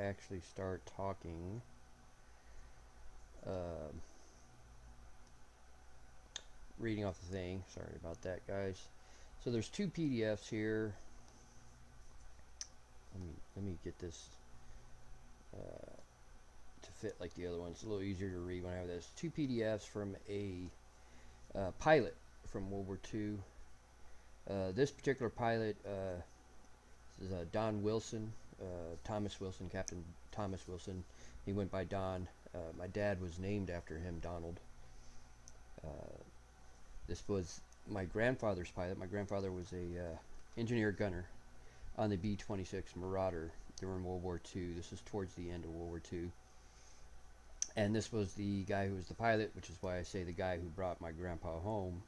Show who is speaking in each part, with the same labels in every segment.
Speaker 1: actually start talking. Reading off the thing. Sorry about that, guys. So there's two PDFs here. Let me get this to fit like the other one. It's a little easier to read when I have this. Two PDFs from a pilot from World War II. This particular pilot is Don Wilson, Thomas Wilson, Captain Thomas Wilson. He went by Don. My dad was named after him, Donald. This was my grandfather's pilot. My grandfather was a engineer gunner on the b26 Marauder during World War II. This is towards the end of World War II. And this was the guy who was the pilot, which is why I say the guy who brought my grandpa home.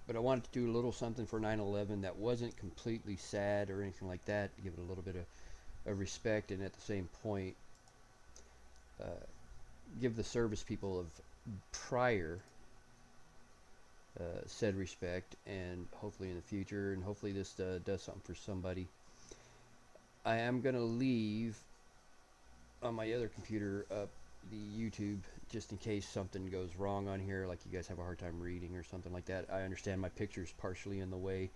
Speaker 1: But I wanted to do a little something for 9/11 that wasn't completely sad or anything like that, to give it a little bit of respect, and at the same point give the service people of prior said respect, and hopefully in the future, and hopefully this does something for somebody. I am going to leave on my other computer up the YouTube, just in case something goes wrong on here, like you guys have a hard time reading or something like that. I understand my picture's partially in the way,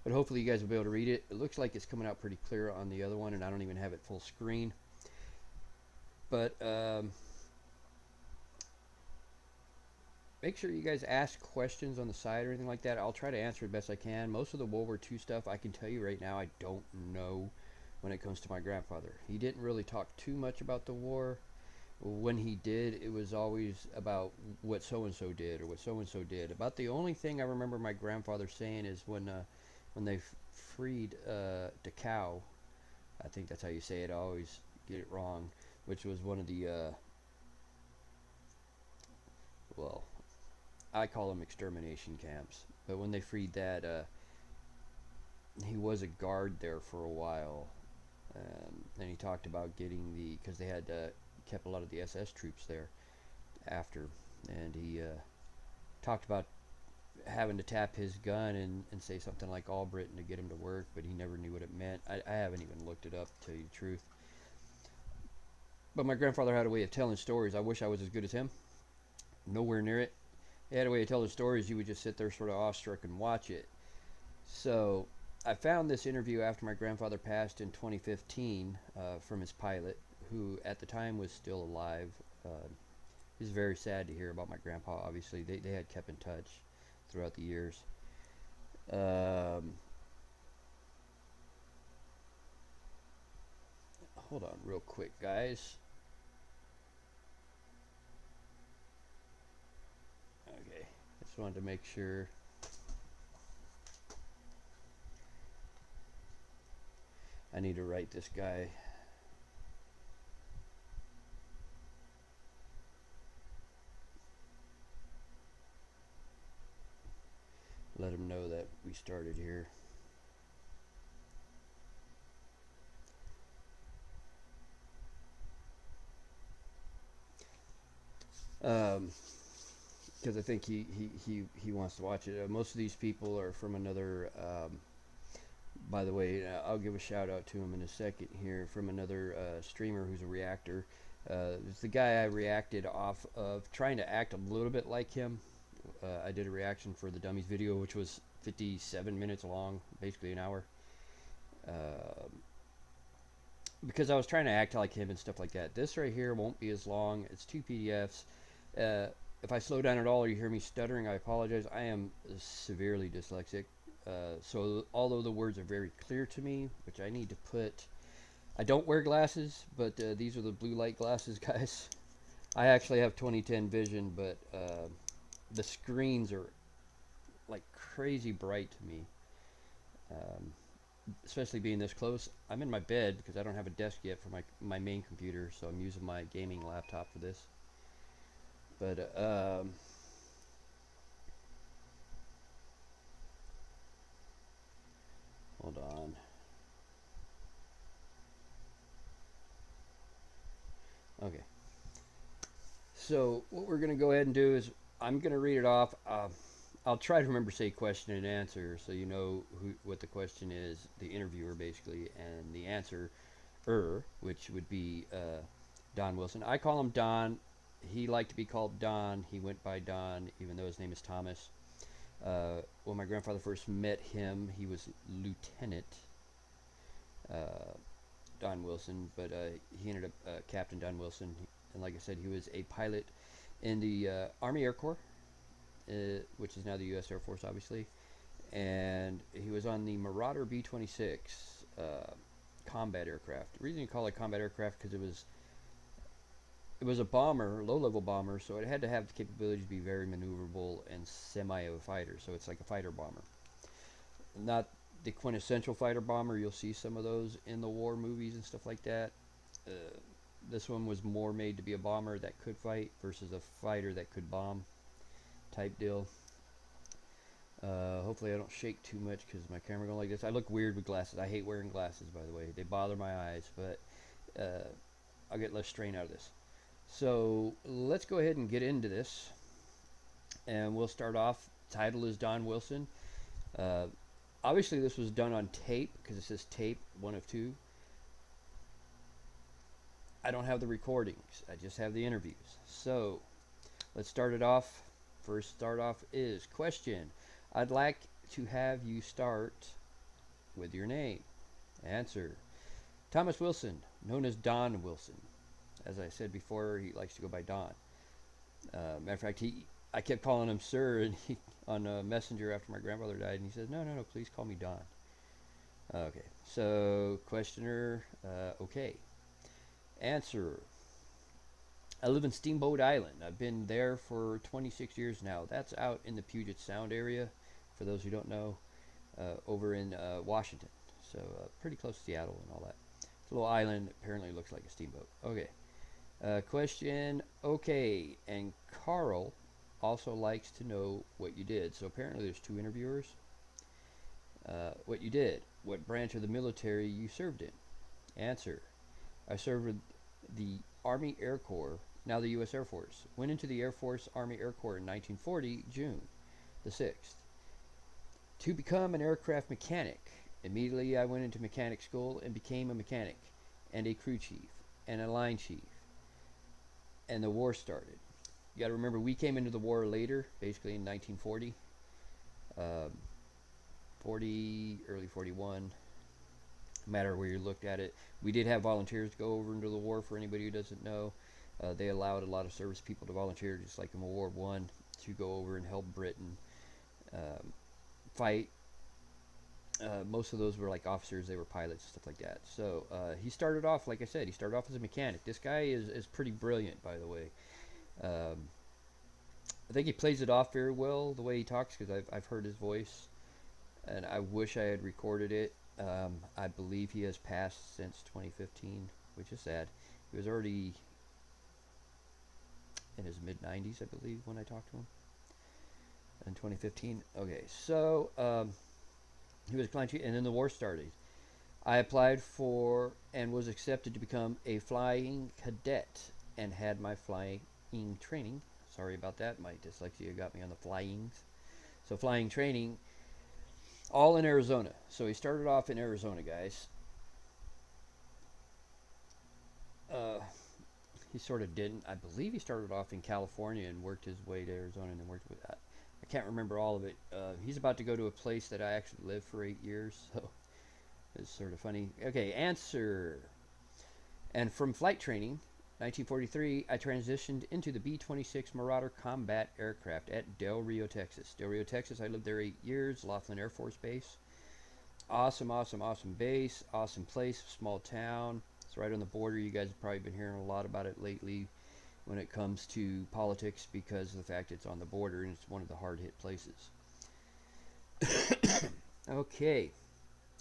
Speaker 1: but hopefully you guys will be able to read it. It looks like it's coming out pretty clear on the other one, and I don't even have it full screen. But make sure you guys ask questions on the side or anything like that. I'll try to answer it best I can. Most of the World War II stuff, I can tell you right now, I don't know when it comes to my grandfather. He didn't really talk too much about the war. When he did, it was always about what so-and-so did or what so-and-so did. About the only thing I remember my grandfather saying is when they freed Dachau, I think that's how you say it, I always get it wrong, which was one of the, well, I call them extermination camps. But when they freed that, he was a guard there for a while. And he talked about getting the, because they had kept a lot of the SS troops there after, and he talked about having to tap his gun and say something like All Britain to get him to work, but he never knew what it meant. I haven't even looked it up, to tell you the truth. But my grandfather had a way of telling stories. I wish I was as good as him. Nowhere near it. He had a way of telling stories. You would just sit there sort of awestruck and watch it. So I found this interview after my grandfather passed in 2015 from his pilot, who at the time was still alive. It was very sad to hear about my grandpa. Obviously, they had kept in touch throughout the years. Hold on real quick, guys. Okay, just wanted to make sure. I need to write this guy. Let him know that we started here. Because I think he wants to watch it. Most of these people are from another. By the way, I'll give a shout out to him in a second here, from another streamer who's a reactor. It's the guy I reacted off of, trying to act a little bit like him. I did a reaction for the Dummies video, which was 57 minutes long, basically an hour. Because I was trying to act like him and stuff like that. This right here won't be as long. It's two PDFs. If I slow down at all or you hear me stuttering, I apologize. I am severely dyslexic. So although the words are very clear to me, which I need to put, I don't wear glasses, but these are the blue light glasses, guys. I actually have 20/10 vision, but the screens are like crazy bright to me, especially being this close. I'm in my bed because I don't have a desk yet for my main computer, so I'm using my gaming laptop for this. But hold on. Okay. So what we're going to go ahead and do is I'm going to read it off. I'll try to remember to say question and answer, so you know what the question is, the interviewer basically, and the answer, which would be Don Wilson. I call him Don. He liked to be called Don. He went by Don, even though his name is Thomas. When my grandfather first met him, he was Lieutenant uh, Don Wilson, but he ended up Captain Don Wilson. And like I said, he was a pilot in the Army Air Corps, which is now the U.S. Air Force, obviously. And he was on the Marauder b26 combat aircraft. The reason you call it combat aircraft because it was a bomber, low-level bomber, so it had to have the capability to be very maneuverable and semi of a fighter. So it's like a fighter bomber, not the quintessential fighter bomber. You'll see some of those in the war movies and stuff like that. Uh, this one was more made to be a bomber that could fight versus a fighter that could bomb type deal. Hopefully I don't shake too much because my camera going like this. I look weird with glasses. I hate wearing glasses, by the way. They bother my eyes, but I'll get less strain out of this. So let's go ahead and get into this. And we'll start off. Title is Don Wilson. Uh, Obviously this was done on tape because it says tape 1 of 2. I don't have the recordings. I just have the interviews. So let's start it off. First start off is question. I'd like to have you start with your name. Answer. Thomas Wilson, known as Don Wilson. As I said before, he likes to go by Don. Matter of fact, I kept calling him Sir, and he on Messenger after my grandfather died, and he said, no, please call me Don. Okay, so questioner, okay. Answer. I live in Steamboat Island. I've been there for 26 years now. That's out in the Puget Sound area, for those who don't know, over in Washington. So pretty close to Seattle and all that. It's a little island. Apparently looks like a steamboat. Okay. Question. Okay. And Carl also likes to know what you did. So apparently there's 2 interviewers. What you did. What branch of the military you served in. Answer. I served with the Army Air Corps, now the U.S. Air Force. Went into the Air Force Army Air Corps in 1940, June the 6th, to become an aircraft mechanic. Immediately I went into mechanic school and became a mechanic and a crew chief and a line chief. And the war started. You got to remember, we came into the war later, basically in 1940, 40, early 41. No matter where you looked at it. We did have volunteers go over into the war, for anybody who doesn't know. They allowed a lot of service people to volunteer, just like in World War One, to go over and help Britain fight. Most of those were like officers, they were pilots, stuff like that. So he started off, like I said, he started off as a mechanic. This guy is pretty brilliant, by the way. I think he plays it off very well, the way he talks, because I've heard his voice, and I wish I had recorded it. I believe he has passed since 2015, which is sad. He was already in his mid-90s, I believe, when I talked to him in 2015. Okay, so he was a client, and then the war started. I applied for and was accepted to become a flying cadet and had my flying training. Sorry about that, my dyslexia got me on the flyings. So flying training, all in Arizona. So he started off in Arizona, guys. He sort of didn't. I believe he started off in California and worked his way to Arizona and then worked with that. I can't remember all of it. He's about to go to a place that I actually lived for 8 years, so it's sort of funny. Okay, answer. And from flight training, 1943, I transitioned into the B-26 Marauder combat aircraft at Del Rio, Texas. Del Rio, Texas, I lived there 8 years, Laughlin Air Force Base. Awesome, awesome, awesome base, awesome place, small town. It's right on the border. You guys have probably been hearing a lot about it lately when it comes to politics because of the fact it's on the border and it's one of the hard-hit places. Okay.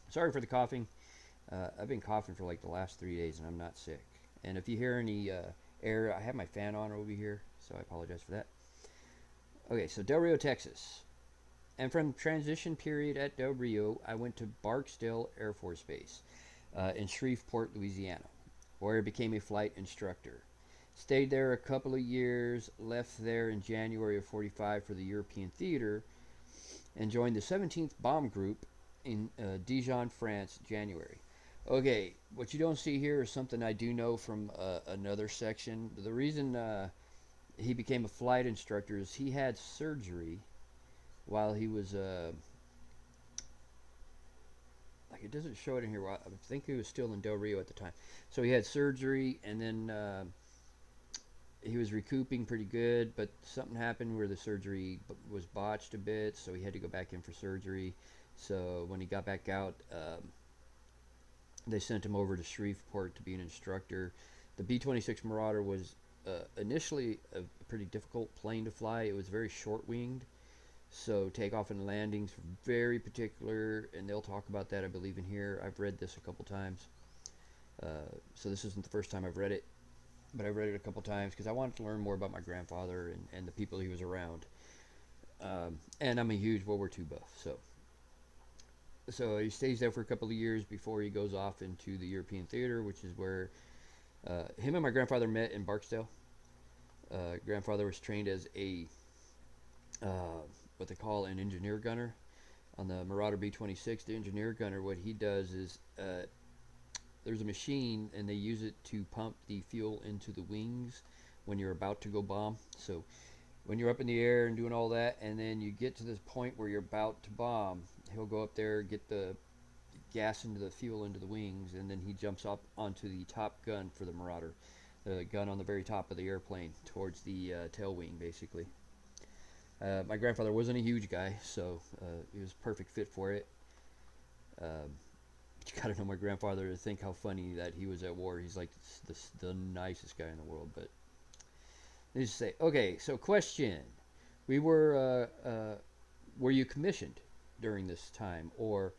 Speaker 1: Sorry for the coughing. I've been coughing for like the last 3 days and I'm not sick. And if you hear any air, I have my fan on over here, so I apologize for that. Okay, so Del Rio, Texas. And from transition period at Del Rio, I went to Barksdale Air Force Base in Shreveport, Louisiana, where I became a flight instructor. Stayed there a couple of years, left there in January of 45 for the European Theater, and joined the 17th Bomb Group in Dijon, France, January. Okay, what you don't see here is something I do know from another section. The reason he became a flight instructor is he had surgery while he was like, it doesn't show it in here. I think he was still in Del Rio at the time. So he had surgery, and then he was recouping pretty good, but something happened where the surgery was botched a bit, so he had to go back in for surgery. So when he got back out, they sent him over to Shreveport to be an instructor. The B-26 Marauder was initially a pretty difficult plane to fly. It was very short-winged, so takeoff and landings very particular, and they'll talk about that, I believe, in here. I've read this a couple times, so this isn't the first time I've read it, but I've read it a couple times because I wanted to learn more about my grandfather and the people he was around. And I'm a huge World War II buff, so he stays there for a couple of years before he goes off into the European theater, which is where him and my grandfather met in Barksdale. Grandfather was trained as a what they call an engineer gunner on the Marauder B-26. The engineer gunner, what he does is there's a machine and they use it to pump the fuel into the wings when you're about to go bomb. So when you're up in the air and doing all that, and then you get to this point where you're about to bomb, he'll go up there, get the gas into the fuel into the wings, and then he jumps up onto the top gun for the Marauder, the gun on the very top of the airplane towards the tail wing, basically. My grandfather wasn't a huge guy, so he was a perfect fit for it. You gotta know my grandfather to think how funny that he was at war. He's like the nicest guy in the world. But let's just say, okay, so question: were you commissioned during this time, or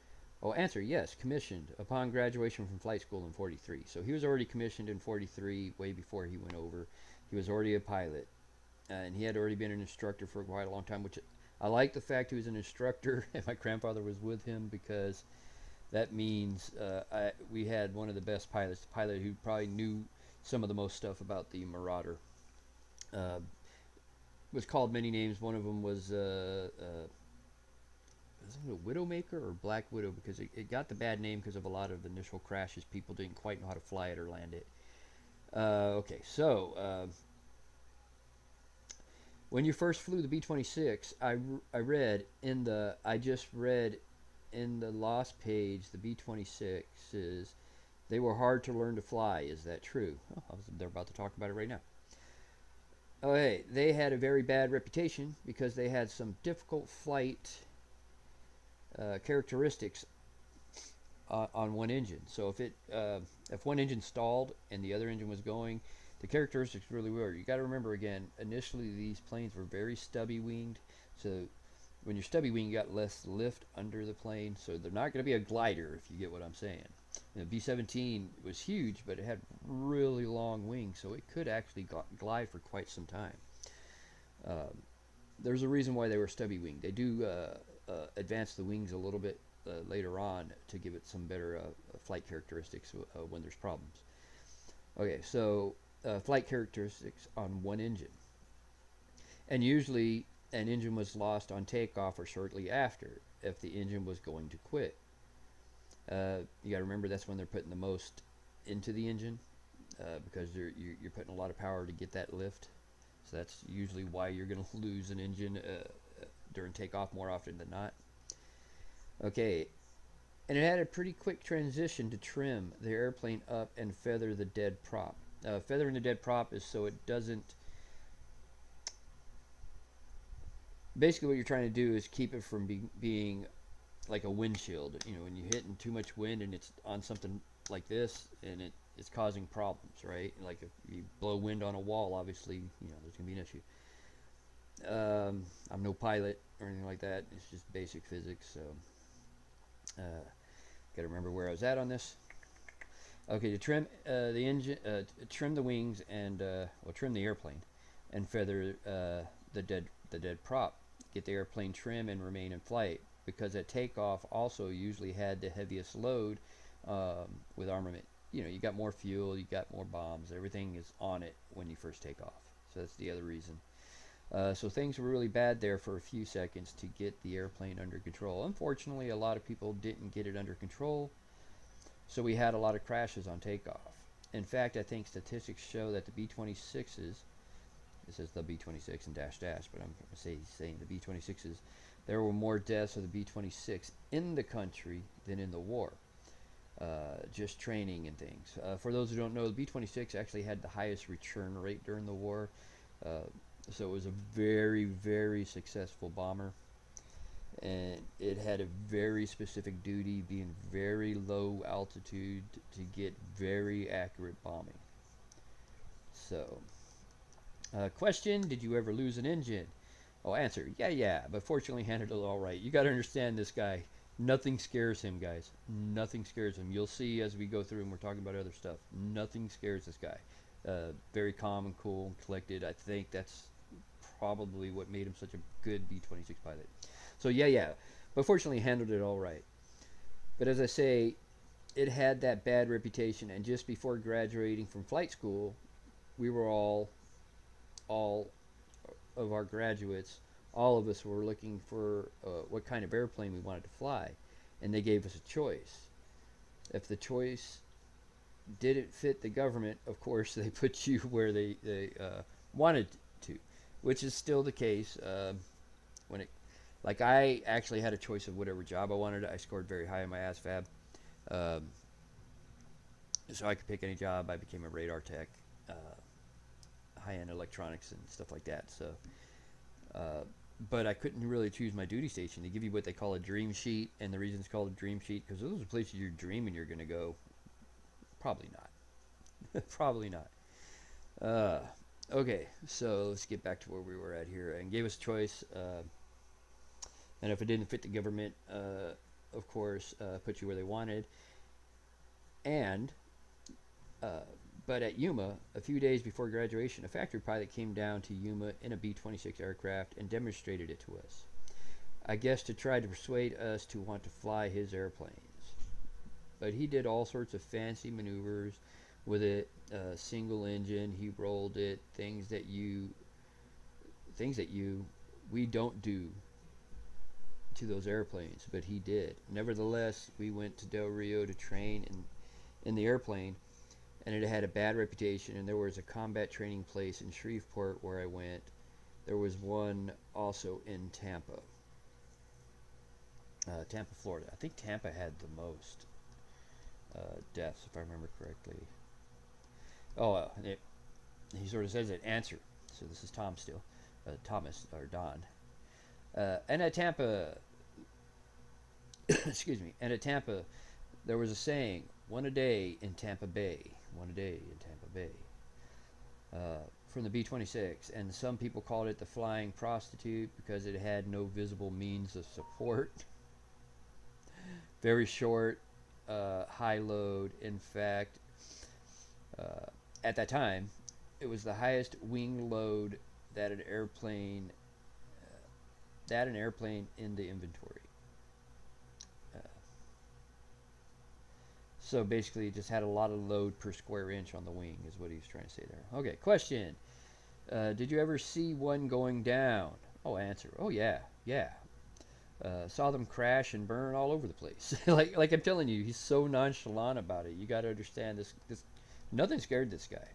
Speaker 1: answer: yes, commissioned upon graduation from flight school in '43. So he was already commissioned in '43, way before he went over. He was already a pilot, and he had already been an instructor for quite a long time. Which I like the fact he was an instructor, and my grandfather was with him, because that means we had one of the best pilots, the pilot who probably knew some of the most stuff about the Marauder. Was called many names. One of them was I think a Widowmaker or Black Widow, because it got the bad name because of a lot of initial crashes. People didn't quite know how to fly it or land it. Okay, so when you first flew the B-26, I just read in the lost page, the B-26s, they were hard to learn to fly. Is that true? Oh, they're about to talk about it right now. Okay, they had a very bad reputation because they had some difficult flight characteristics on one engine. So if one engine stalled and the other engine was going, the characteristics really were. You got to remember, again, initially these planes were very stubby winged. So when you're stubby winged, you got less lift under the plane. So they're not going to be a glider, if you get what I'm saying. The B-17 was huge, but it had really long wings, so it could actually glide for quite some time. There's a reason why they were stubby winged. They do advance the wings a little bit later on to give it some better flight characteristics when there's problems. Okay, so flight characteristics on one engine. And usually an engine was lost on takeoff or shortly after if the engine was going to quit. You got to remember that's when they're putting the most into the engine because you're putting a lot of power to get that lift. So that's usually why you're going to lose an engine during takeoff more often than not. Okay, and it had a pretty quick transition to trim the airplane up and feather the dead prop. Feathering the dead prop is so it doesn't... Basically what you're trying to do is keep it from being like a windshield. You know, when you're hitting too much wind and it's on something like this and it's causing problems, right? Like if you blow wind on a wall, obviously, you know, there's going to be an issue. I'm no pilot or anything like that. It's just basic physics, so got to remember where I was at on this. Okay, to trim the engine, trim the wings, and trim the airplane, and feather the dead prop. Get the airplane trim and remain in flight, because at takeoff also usually had the heaviest load with armament. You know, you got more fuel, you got more bombs, everything is on it when you first take off. So that's the other reason. So things were really bad there for a few seconds to get the airplane under control. Unfortunately, a lot of people didn't get it under control, so we had a lot of crashes on takeoff. In fact, I think statistics show that the B-26s, this is the B-26 and dash dash, but I'm saying the B-26s, there were more deaths of the B-26 in the country than in the war. Just training and things. For those who don't know, the B-26 actually had the highest return rate during the war. Uh, so it was a very, very successful bomber. And it had a very specific duty, being very low altitude to get very accurate bombing. So, question, did you ever lose an engine? Oh, answer, yeah, but fortunately handled it all right. You got to understand this guy. Nothing scares him, guys. Nothing scares him. You'll see as we go through and we're talking about other stuff. Nothing scares this guy. Very calm and cool and collected. I think that's probably what made him such a good B-26 pilot. So yeah, but fortunately handled it all right. But as I say, it had that bad reputation, and just before graduating from flight school, we were all of our graduates, all of us were looking for what kind of airplane we wanted to fly, and they gave us a choice. If the choice didn't fit the government, of course, they put you where they wanted to, which is still the case. When it, like, I actually had a choice of whatever job I wanted. I scored very high in my ASVAB, so I could pick any job. I became a radar tech, high-end electronics and stuff like that. So, but I couldn't really choose my duty station. They give you what they call a dream sheet, and the reason it's called a dream sheet because those are places you're dreaming you're going to go. Probably not. Probably not. Okay, so let's get back to where we were at here, and gave us a choice. And if it didn't fit the government, of course, put you where they wanted. And but at Yuma, a few days before graduation, a factory pilot came down to Yuma in a B-26 aircraft and demonstrated it to us. I guess to try to persuade us to want to fly his airplanes. But he did all sorts of fancy maneuvers with it, single engine, he rolled it, things that we don't do to those airplanes, but he did. Nevertheless, we went to Del Rio to train in the airplane, and it had a bad reputation, and there was a combat training place in Shreveport where I went. There was one also in Tampa, Florida. I think Tampa had the most deaths, if I remember correctly. Oh, he sort of says it, answer. So this is Tom still, Thomas, or Don. And at Tampa, excuse me, and at Tampa, there was a saying, one a day in Tampa Bay, one a day in Tampa Bay, from the B-26, and some people called it the flying prostitute because it had no visible means of support. Very short, high load. In fact, at that time, it was the highest wing load that an airplane in the inventory. So basically, it just had a lot of load per square inch on the wing, is what he was trying to say there. Okay, question. Did you ever see one going down? Oh, answer. Oh, yeah. Saw them crash and burn all over the place. like I'm telling you, he's so nonchalant about it. You got to understand this. Nothing scared this guy.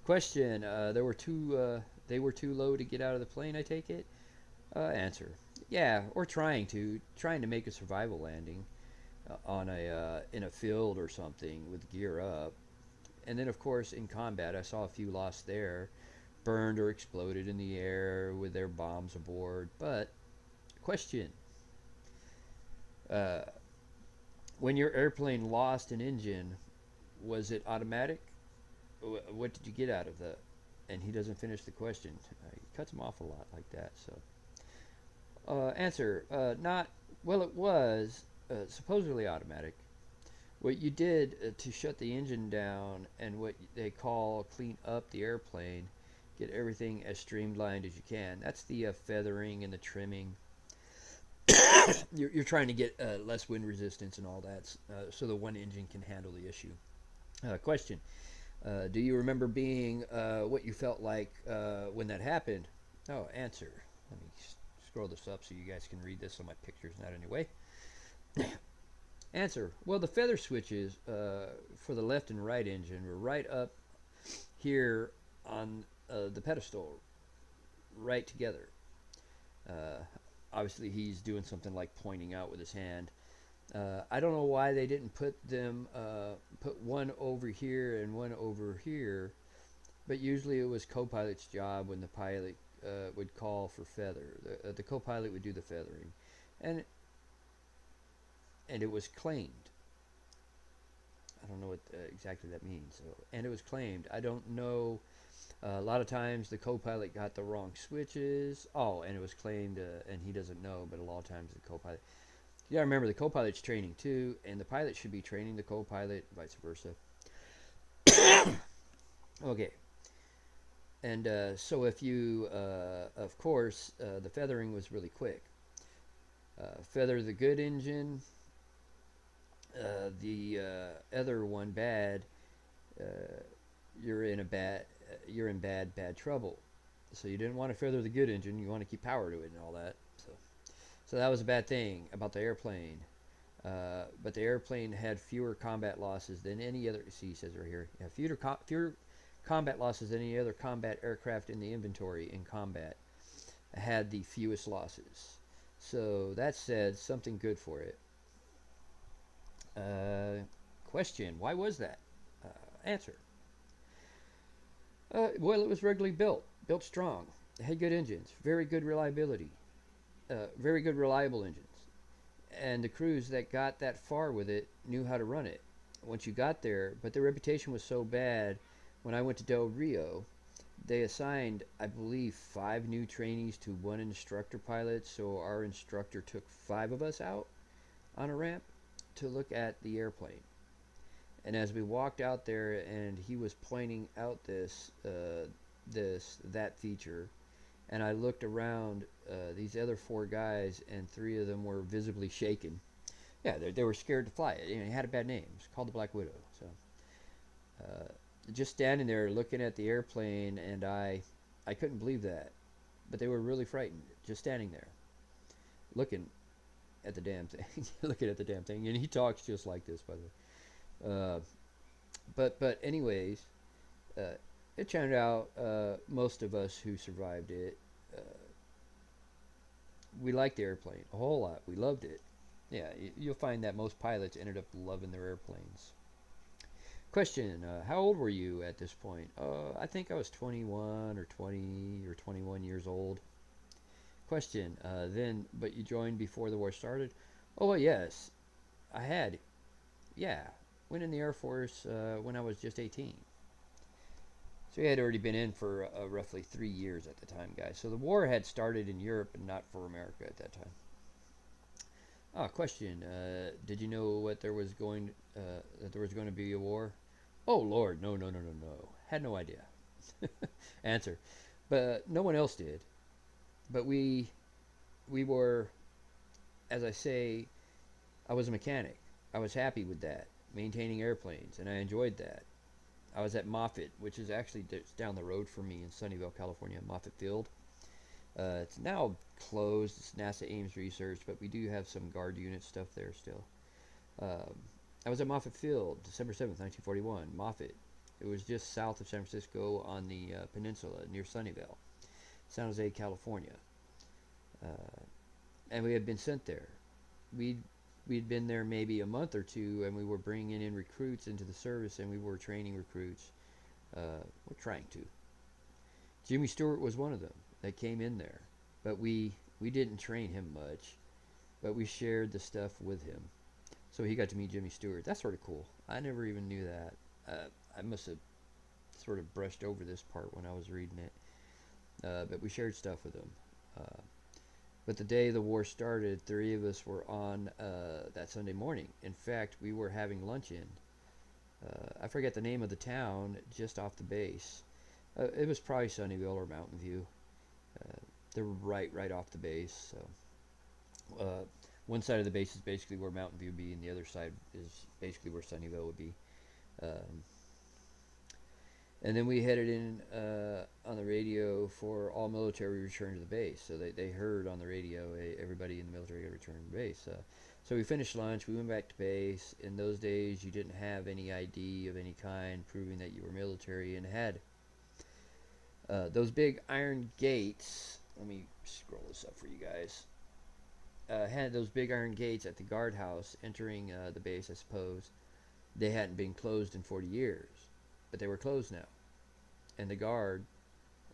Speaker 1: Question. They were too low to get out of the plane, I take it? Answer. Yeah, or trying to make a survival landing on in a field or something with gear up. And then, of course, in combat, I saw a few lost there, burned or exploded in the air with their bombs aboard. But, question. When your airplane lost an engine, was it automatic? What did you get out of that? And he doesn't finish the question. He cuts him off a lot like that. So, answer. Not. Well, it was supposedly automatic. What you did to shut the engine down and what they call clean up the airplane, get everything as streamlined as you can. That's the feathering and the trimming. You're trying to get less wind resistance and all that, so the one engine can handle the issue. Question. Do you remember being what you felt like when that happened? Oh, answer. Let me scroll this up so you guys can read this so my picture's not in your way. Answer. Well, the feather switches for the left and right engine were right up here on the pedestal, right together. Uh, Obviously, he's doing something like pointing out with his hand. I don't know why they didn't put one over here and one over here, but usually it was co-pilot's job when the pilot would call for feather. The co-pilot would do the feathering, and it was claimed. I don't know what exactly that means. So, and it was claimed. I don't know. A lot of times the co-pilot got the wrong switches. Oh, and it was claimed, and he doesn't know. But a lot of times the co-pilot. You gotta remember the co-pilot's training too, and the pilot should be training the co-pilot, vice versa. Okay. And so if you, of course, the feathering was really quick. Feather the good engine, the other one bad. Uh, you're in bad trouble. So you didn't want to feather the good engine. You want to keep power to it and all that. So that was a bad thing about the airplane. But the airplane had fewer combat losses than any other. See, he says right here, yeah, fewer combat losses than any other combat aircraft in the inventory in combat. Had the fewest losses. So that said something good for it. Question: why was that? Answer: well, it was regularly built strong. It had good engines, very good reliability, very good reliable engines, and the crews that got that far with it knew how to run it. Once you got there, but the reputation was so bad. When I went to Del Rio, they assigned, I believe, 5 new trainees to one instructor pilot. So our instructor took 5 of us out on a ramp to look at the airplane. And as we walked out there, and he was pointing out that feature, and I looked around these other 4 guys, and 3 of them were visibly shaken. Yeah, they were scared to fly it. You know, it had a bad name. It's called the Black Widow. So just standing there looking at the airplane, and I couldn't believe that. But they were really frightened, just standing there, looking at the damn thing, looking at the damn thing. And he talks just like this, by the way. But anyways, it turned out most of us who survived it, we liked the airplane a whole lot. We loved it. Yeah, you'll find that most pilots ended up loving their airplanes. Question: how old were you at this point? I think I was 21 or 20 or 21 years old. Question: but you joined before the war started? Oh, well, yes, I had. Yeah, went in the Air Force when I was just 18. So he had already been in for roughly 3 years at the time, guys. So the war had started in Europe and not for America at that time. Question: did you know what that there was going to be a war? Oh Lord, no, no, no, no, no. Had no idea. Answer: but no one else did. But we were, as I say, I was a mechanic. I was happy with that, maintaining airplanes, and I enjoyed that. I was at Moffett, which is actually down the road from me in Sunnyvale, California, Moffett Field. It's now closed. It's NASA Ames Research, but we do have some guard unit stuff there still. Um, I was at Moffett Field, December 7th, 1941. Moffett. It was just south of San Francisco on the peninsula near Sunnyvale, San Jose, California. Uh, and we had been sent there. We'd been there maybe a month or two, and we were bringing in recruits into the service, and we were training recruits. We're trying to. Jimmy Stewart was one of them that came in there, but we didn't train him much, but we shared the stuff with him. So he got to meet Jimmy Stewart. That's sort of cool. I never even knew that. I must have sort of brushed over this part when I was reading it. But we shared stuff with him. But the day the war started, 3 of us were on that Sunday morning. In fact, we were having luncheon. I forget the name of the town just off the base. It was probably Sunnyvale or Mountain View. They're right off the base. So one side of the base is basically where Mountain View would be, and the other side is basically where Sunnyvale would be. Um, And then we headed in on the radio for all military return to the base. So they heard on the radio, hey, everybody in the military got to return to the base. So we finished lunch. We went back to base. In those days, you didn't have any ID of any kind proving that you were military and had those big iron gates. Let me scroll this up for you guys. Had those big iron gates at the guardhouse entering the base, I suppose. They hadn't been closed in 40 years, but they were closed now. And the guard,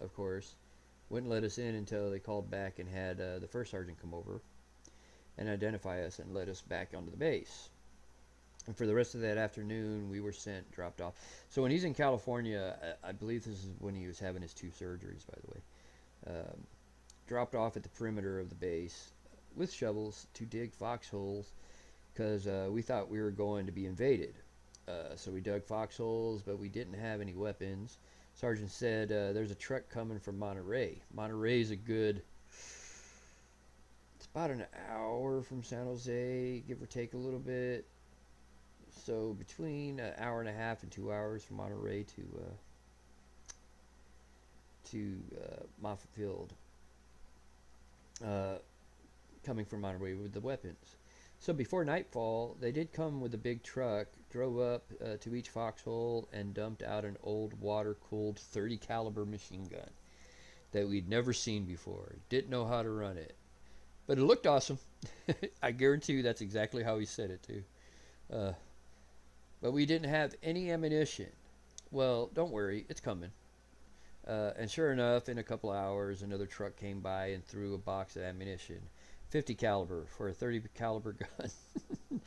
Speaker 1: of course, wouldn't let us in until they called back and had the first sergeant come over and identify us and let us back onto the base. And for the rest of that afternoon, we were dropped off. So when he's in California, I believe this is when he was having his 2 surgeries, by the way. Dropped off at the perimeter of the base with shovels to dig foxholes because we thought we were going to be invaded. So we dug foxholes, but we didn't have any weapons. Sergeant said, there's a truck coming from Monterey. Monterey's a good, it's about an hour from San Jose, give or take a little bit. So between an hour and a half and 2 hours from Monterey to Moffett Field, coming from Monterey with the weapons. So before nightfall, they did come with a big truck, drove up to each foxhole, and dumped out an old water-cooled 30 caliber machine gun that we'd never seen before. Didn't know how to run it, but it looked awesome. I guarantee you that's exactly how he said it too. But we didn't have any ammunition. Well, don't worry, it's coming. And sure enough, in a couple hours, another truck came by and threw a box of ammunition. 50 caliber for a 30 caliber gun.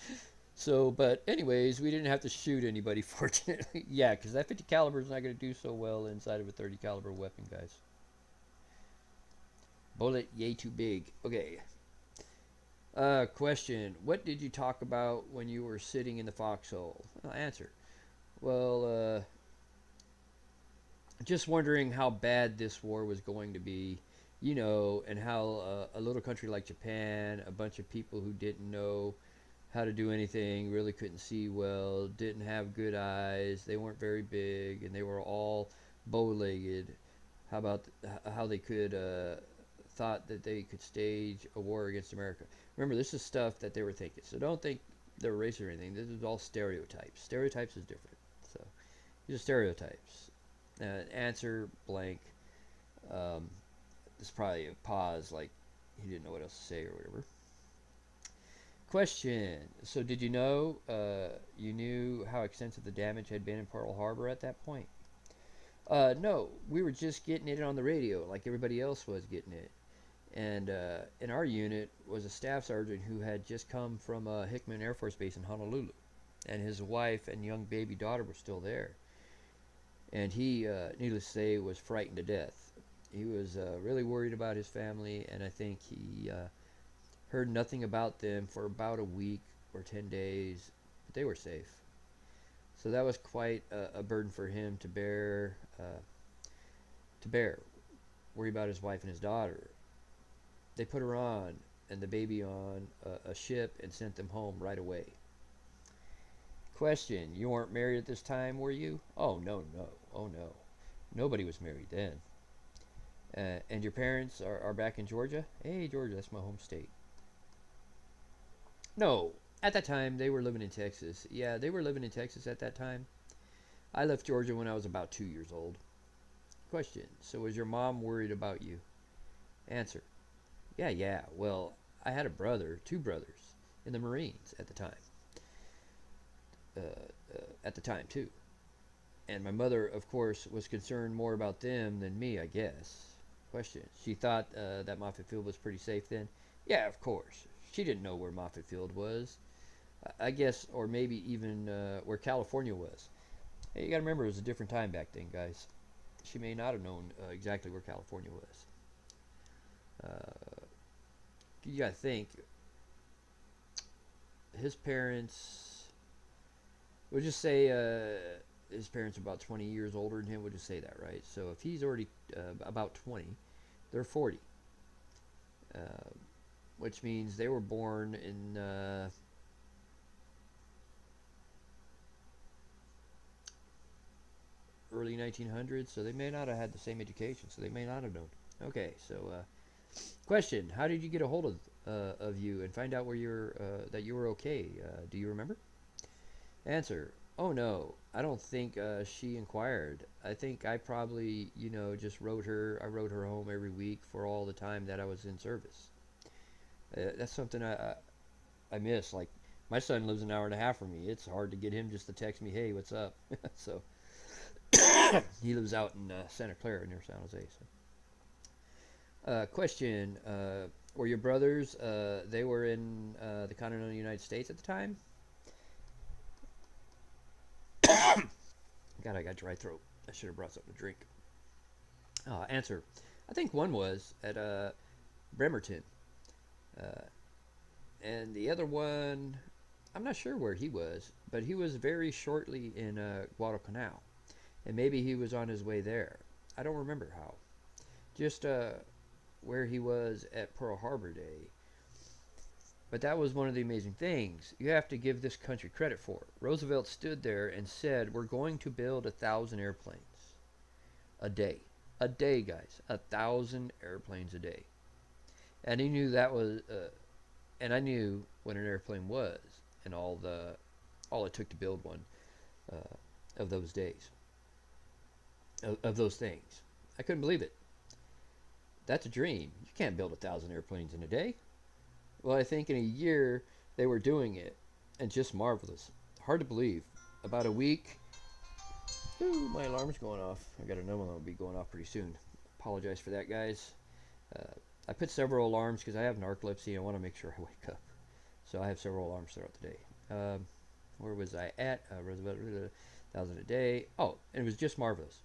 Speaker 1: So, but anyways, we didn't have to shoot anybody, fortunately. Yeah, because that 50 caliber is not going to do so well inside of a 30 caliber weapon, guys. Bullet yay too big. Okay. Question. What did you talk about when you were sitting in the foxhole? Answer. Well, just wondering how bad this war was going to be, and how a little country like Japan, a bunch of people who didn't know how to do anything, really couldn't see well, didn't have good eyes, they weren't very big, and they were all bow-legged. How about how they could thought that they could stage a war against America? Remember, this is stuff that they were thinking, so don't think they're racist or anything. This is all stereotypes. Stereotypes is different. So these are stereotypes. Answer blank. There's probably a pause, like he didn't know what else to say or whatever. Question. So did you know, you knew how extensive the damage had been in Pearl Harbor at that point? No, we were just getting it on the radio like everybody else was getting it. And in our unit was a staff sergeant who had just come from Hickman Air Force Base in Honolulu. And his wife and young baby daughter were still there. And he, needless to say, was frightened to death. He was really worried about his family, and I think he heard nothing about them for about a week or 10 days, but they were safe. So that was quite a burden for him to bear. Worry about his wife and his daughter. They put her on and the baby on a ship and sent them home right away. Question: you weren't married at this time, were you? Oh no. Nobody was married then. And your parents are back in Georgia? Hey, Georgia, that's my home state. No, at that time they were living in Texas. Yeah, they were living in Texas at that time. I left Georgia when I was about 2 years old. Question: so was your mom worried about you? Answer: yeah. Well, I had two brothers in the Marines at the time. Too. And my mother, of course, was concerned more about them than me, I guess. Question: she thought that Moffett Field was pretty safe then? Yeah, of course. She didn't know where Moffett Field was. I guess, or maybe even where California was. Hey, you gotta remember, it was a different time back then, guys. She may not have known exactly where California was. You gotta think. His parents, we'll just say his parents are about 20 years older than him. We'll just say that, right? So if he's already about 20, they're 40. Which means they were born in early 1900s, so they may not have had the same education, so they may not have known. Okay, so question: how did you get a hold of you and find out where you're that you were okay? Do you remember? Answer: oh no, I don't think she inquired. I think I probably, just wrote her. I wrote her home every week for all the time that I was in service. That's something I miss. Like, my son lives an hour and a half from me. It's hard to get him just to text me, "Hey, what's up?" So he lives out in Santa Clara near San Jose. So, question: were your brothers? They were in the continental United States at the time? God, I got dry throat. I should have brought something to drink. Answer: I think one was at Bremerton, uh, and the other one, I'm not sure where he was, but he was very shortly in Guadalcanal, and maybe he was on his way there. I don't remember how. Just where he was at Pearl Harbor Day. But that was one of the amazing things you have to give this country credit for. Roosevelt stood there and said, "We're going to build 1,000 airplanes a day." A day, guys. 1,000 airplanes a day. And he knew that was, and I knew what an airplane was and all it took to build one uh, of those days, of those things. I couldn't believe it. That's a dream. You can't build 1,000 airplanes in a day. Well, I think in a year they were doing it, and just marvelous. Hard to believe. About a week. Ooh, my alarm's going off. I got another one that'll be going off pretty soon. Apologize for that, guys. Uh, I put several alarms because I have narcolepsy. I want to make sure I wake up. So I have several alarms throughout the day. Where was I at? Roosevelt, 1,000 a day. Oh, and it was just marvelous.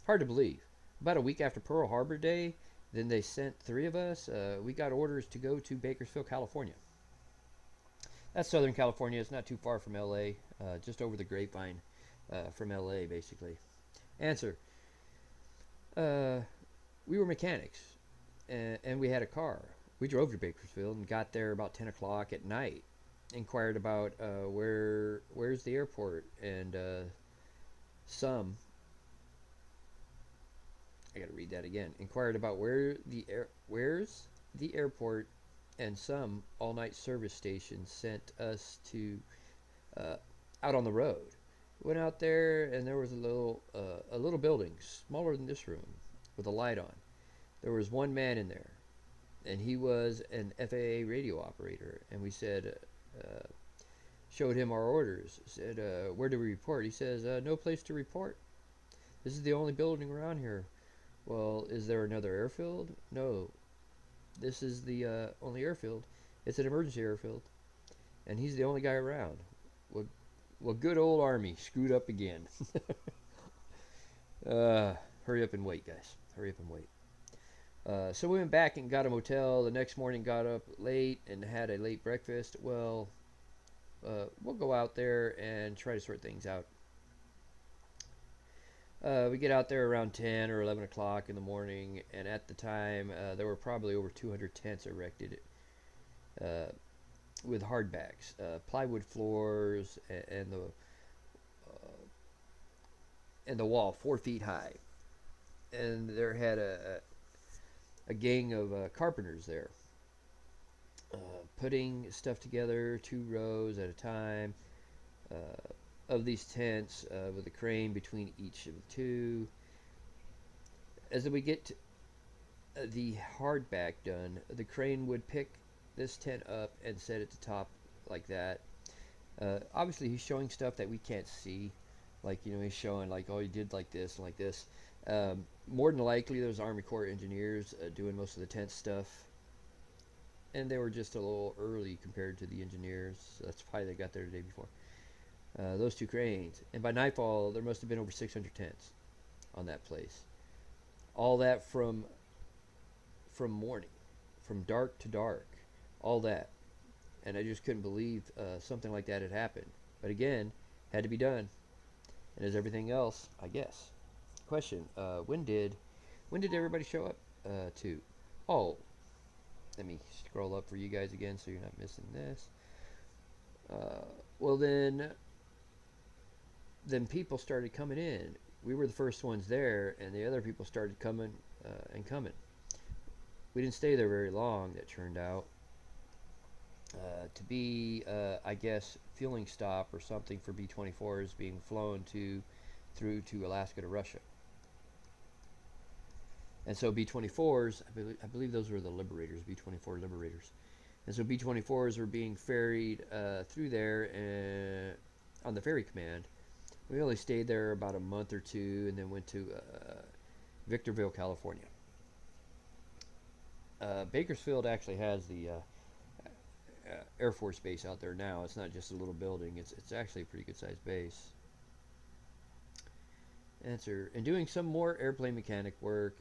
Speaker 1: Hard to believe. About a week after Pearl Harbor Day, then they sent three of us. We got orders to go to Bakersfield, California. That's Southern California. It's not too far from LA, just over the grapevine from LA, basically. Answer: we were mechanics, and we had a car. We drove to Bakersfield and got there about 10 o'clock at night. Inquired about where's the airport, and some. I got to read that again. Inquired about where's the airport, and some all-night service stations sent us to uh, out on the road. Went out there, and there was a little building smaller than this room with a light on. There was one man in there, and he was an FAA radio operator. And we said, showed him our orders. Said, where do we report? He says, no place to report. This is the only building around here. Well, is there another airfield? No. This is the only airfield. It's an emergency airfield. And he's the only guy around. Well, good old Army screwed up again. Hurry up and wait, guys. Hurry up and wait. So we went back and got a motel. The next morning got up late and had a late breakfast. Well, we'll go out there and try to sort things out. We get out there around 10 or 11 o'clock in the morning, and at the time there were probably over 200 tents erected with hardbacks, plywood floors, and the wall 4 feet high. And there had a gang of carpenters there, putting stuff together 2 rows at a time. Of these tents with a crane between each of the 2. As we get to the hardback done, the crane would pick this tent up and set it to top like that. Obviously, he's showing stuff that we can't see. Like, he's showing like, oh, he did like this and like this. More than likely, there's Army Corps engineers doing most of the tent stuff. And they were just a little early compared to the engineers. So that's why they got there the day before. Those 2 cranes, and by nightfall there must have been over 600 tents on that place. All that from morning, from dark to dark, all that, and I just couldn't believe something like that had happened. But again, had to be done, and as everything else, I guess. Question: when did everybody show up to? Oh, let me scroll up for you guys again so you're not missing this. Well then people started coming in. we were the first ones there, and the other people started coming and coming. We didn't stay there very long. That turned out to be, I guess, fueling stop or something for B-24s being flown through to Alaska to Russia. And so B-24s, I believe those were the Liberators, B-24 Liberators. And so B-24s were being ferried through there on the ferry command. We only stayed there about a month or two and then went to Victorville, California. Bakersfield actually has the Air Force Base out there now. It's not just a little building. It's actually a pretty good sized base. Answer. And doing some more airplane mechanic work.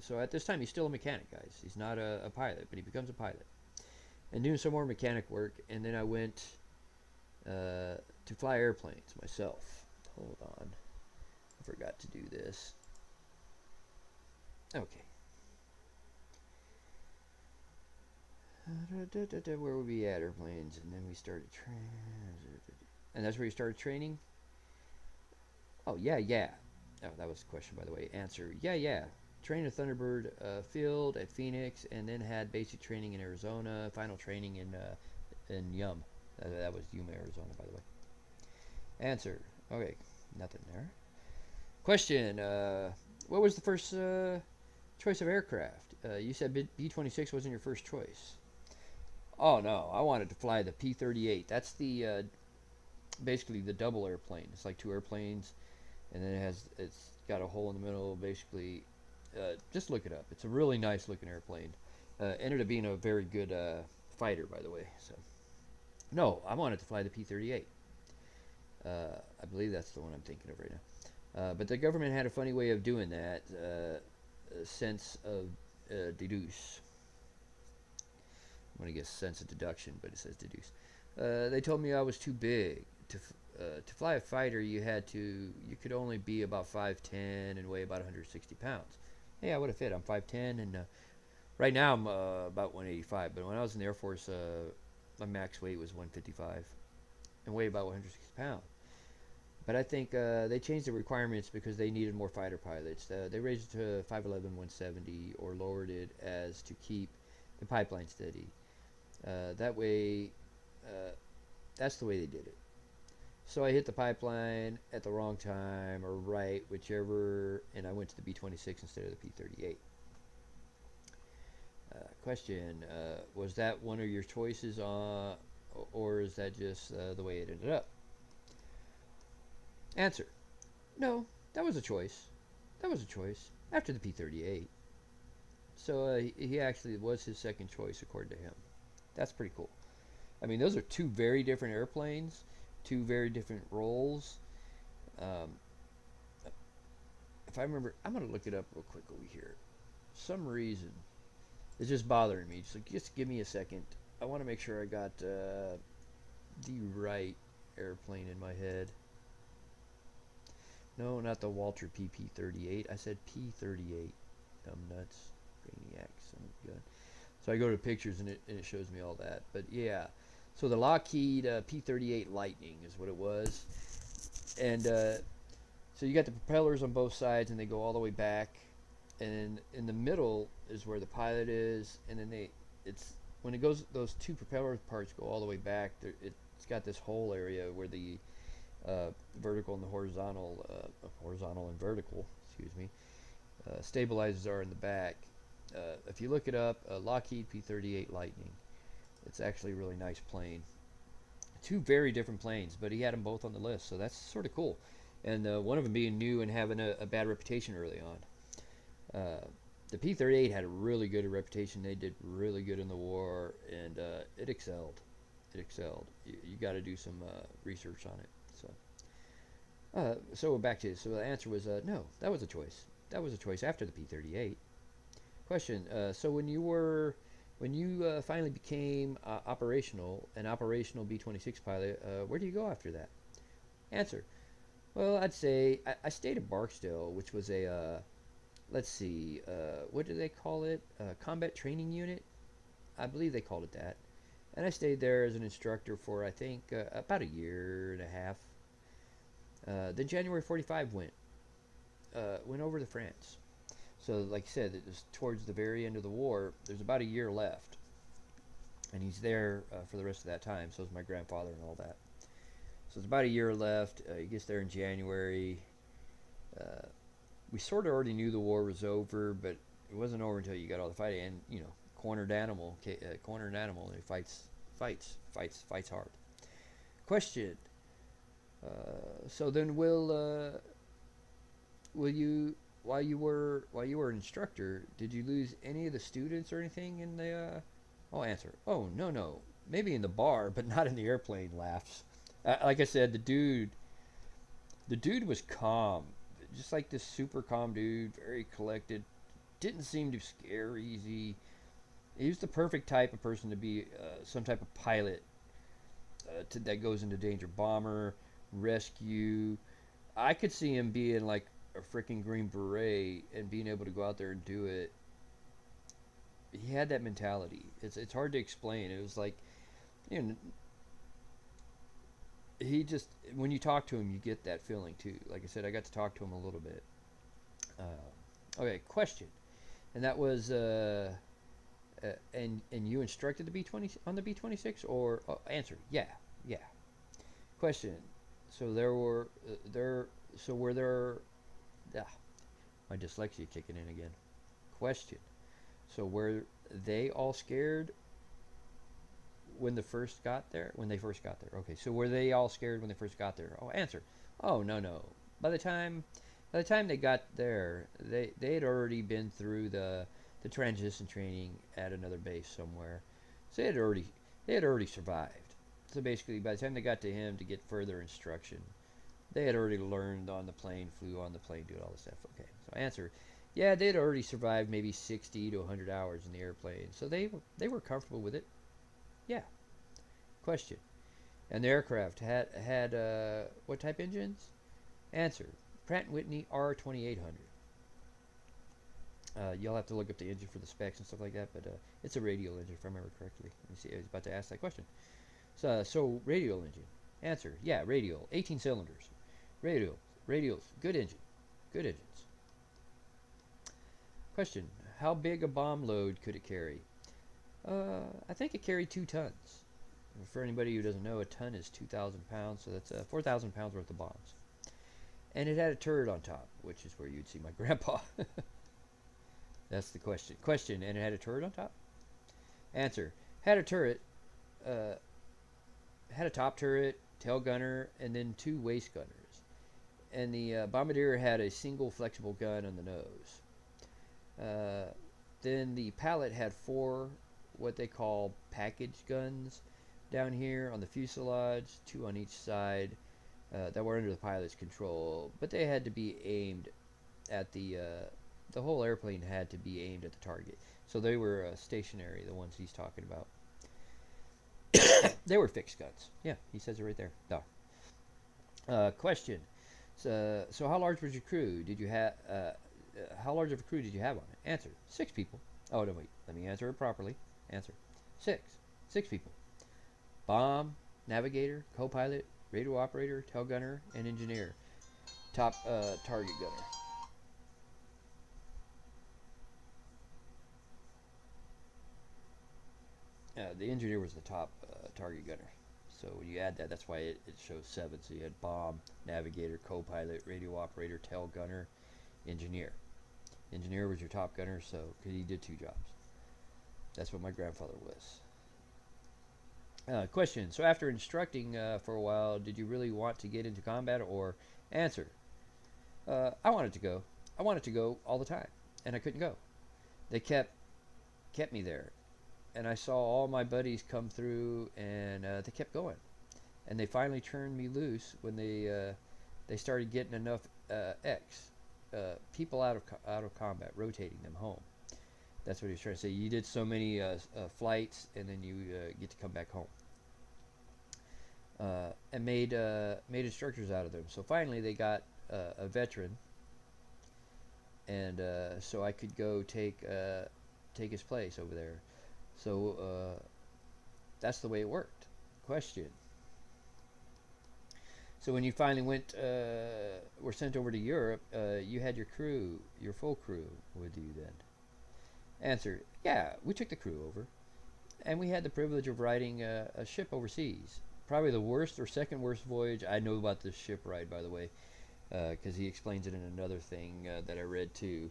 Speaker 1: So at this time, he's still a mechanic, guys. He's not a pilot, but he becomes a pilot. And doing some more mechanic work. And then I went to fly airplanes myself. Hold on. I forgot to do this. Okay. Where would we at? Airplanes. And then we started and that's where you started training? Oh, yeah. Oh, that was a question, by the way. Answer. Yeah. Trained at Thunderbird Field at Phoenix, and then had basic training in Arizona, final training in Yum. That was Yuma, Arizona, by the way. Answer. Okay, nothing there. Question. What was the first choice of aircraft? You said B-26 wasn't your first choice. Oh, no. I wanted to fly the P-38. That's the basically the double airplane. It's like two airplanes, and then it's got a hole in the middle. Basically, just look it up. It's a really nice looking airplane. Ended up being a very good fighter, by the way. So, no, I wanted to fly the P-38. I believe that's the one I'm thinking of right now. But the government had a funny way of doing that. Sense of deduce. I'm going to guess sense of deduction, but it says deduce. They told me I was too big to fly a fighter. You could only be about 5'10" and weigh about 160 pounds. Hey, I would have fit. I'm 5'10", and right now I'm about 185. But when I was in the Air Force, my max weight was 155 and weigh about 160 pounds. But I think they changed the requirements because they needed more fighter pilots. They raised it to 5'11", 170, or lowered it as to keep the pipeline steady. That way, that's the way they did it. So I hit the pipeline at the wrong time, or right, whichever, and I went to the B-26 instead of the P-38. Question, was that one of your choices, or is that just the way it ended up? Answer, no, that was a choice. That was a choice after the P-38. So he actually was his second choice according to him. That's pretty cool. I mean, those are two very different airplanes, two very different roles. If I remember, I'm going to look it up real quick over here. For some reason, it's just bothering me. Just give me a second. I want to make sure I got the right airplane in my head. No, not the Walter PP-38. I said P-38. Dumb nuts. Brainiac, son of a gun. So I go to pictures and it shows me all that. But yeah, so the Lockheed P-38 Lightning is what it was. And so you got the propellers on both sides, and they go all the way back. And in the middle is where the pilot is. And then when it goes, those two propeller parts go all the way back. It's got this whole area where the vertical and the horizontal and vertical, stabilizers are in the back. If you look it up, Lockheed P-38 Lightning, it's actually a really nice plane. Two very different planes, but he had them both on the list, so that's sort of cool. And one of them being new and having a bad reputation early on. The P-38 had a really good reputation. They did really good in the war, and it excelled. You got to do some research on it. So back to it. So the answer was no. That was a choice. That was a choice after the P-38. Question. So when you finally became an operational B-26 pilot, where do you go after that? Answer. Well, I'd say I stayed at Barksdale, which was a let's see, what do they call it? Combat training unit. I believe they called it that. And I stayed there as an instructor for, I think, about a year and a half. Then January 45 went. went over to France. So, like I said, it was towards the very end of the war. There's about a year left, and he's there for the rest of that time. So is my grandfather and all that. So it's about a year left. He gets there in January. Uh, we sort of already knew the war was over, but it wasn't over until you got all the fighting. And cornered animal, and he fights hard. Question. So then, will you while you were an instructor, did you lose any of the students or anything in the? Oh, answer. Oh, no. Maybe in the bar, but not in the airplane. Laughs. Like I said, the dude was calm, just like this super calm dude, very collected. Didn't seem to scare easy. He was the perfect type of person to be some type of pilot that goes into danger, bomber, rescue. I could see him being like a freaking Green Beret and being able to go out there and do it. He had that mentality. It's hard to explain. It was like, you know, he just when you talk to him, you get that feeling too. Like I said, I got to talk to him a little bit. Okay, question, and that was and you instructed the B-20 on the B-26 or answer? Yeah. Question. So there were there. So were there? Ah, my dyslexia kicking in again. Question. So were they all scared when the first got there? When they first got there. Okay. So were they all scared when they first got there? Oh, answer. Oh, no. By the time they got there, they had already been through the transition training at another base somewhere. So they had already survived. So basically, by the time they got to him to get further instruction, they had already learned on the plane, flew on the plane, did all this stuff. Okay, so answer, yeah, they'd already survived maybe 60 to 100 hours in the airplane, so they were comfortable with it. Yeah. Question, and the aircraft had what type engines? Answer, Pratt and Whitney R2800. You'll have to look up the engine for the specs and stuff like that, but it's a radial engine if I remember correctly. Let me see, I was about to ask that question. So radial engine. Answer, yeah, radial, 18 cylinders. Radials, good engines. Question, how big a bomb load could it carry? I think it carried 2 tons. For anybody who doesn't know, a ton is 2,000 pounds, so that's 4,000 pounds worth of bombs. And it had a turret on top, which is where you'd see my grandpa. That's the question. Question, and it had a turret on top? Answer, had a turret, had a top turret, tail gunner, and then 2 waist gunners. And the bombardier had a single flexible gun on the nose. Then the Pilot had 4 what they call package guns down here on the fuselage, 2 on each side, that were under the pilot's control. But they had to be aimed at the whole airplane had to be aimed at the target. So they were stationary, the ones he's talking about. They were fixed guns. Yeah, he says it right there. No. Question. So how large was your crew? Did you have how large of a crew did you have on it? Answer, 6 people. Oh, no, wait. Let me answer it properly. Answer, 6 people. Bomb, navigator, co-pilot, radio operator, tail gunner, and engineer. Top target gunner. The engineer was the top target gunner. So when you add that, that's why it shows 7. So you had bomb, navigator, co-pilot, radio operator, tail gunner, engineer. Engineer was your top gunner, so because he did 2 jobs. That's what my grandfather was. Question. So after instructing for a while, did you really want to get into combat or answer? I wanted to go. I wanted to go all the time, and I couldn't go. They kept me there, and I saw all my buddies come through, and they kept going, and they finally turned me loose when they started getting enough people out of combat, rotating them home. That's what he was trying to say. You did so many flights, and then you get to come back home. And made instructors out of them. So finally, they got a veteran, and so I could go take his place over there. So that's the way it worked. Question. So when you finally went, were sent over to Europe, you had your crew, your full crew, with you then? Answer: Yeah, we took the crew over, and we had the privilege of riding a ship overseas. Probably the worst or second worst voyage. I know about this ship ride, by the way, because he explains it in another thing that I read too.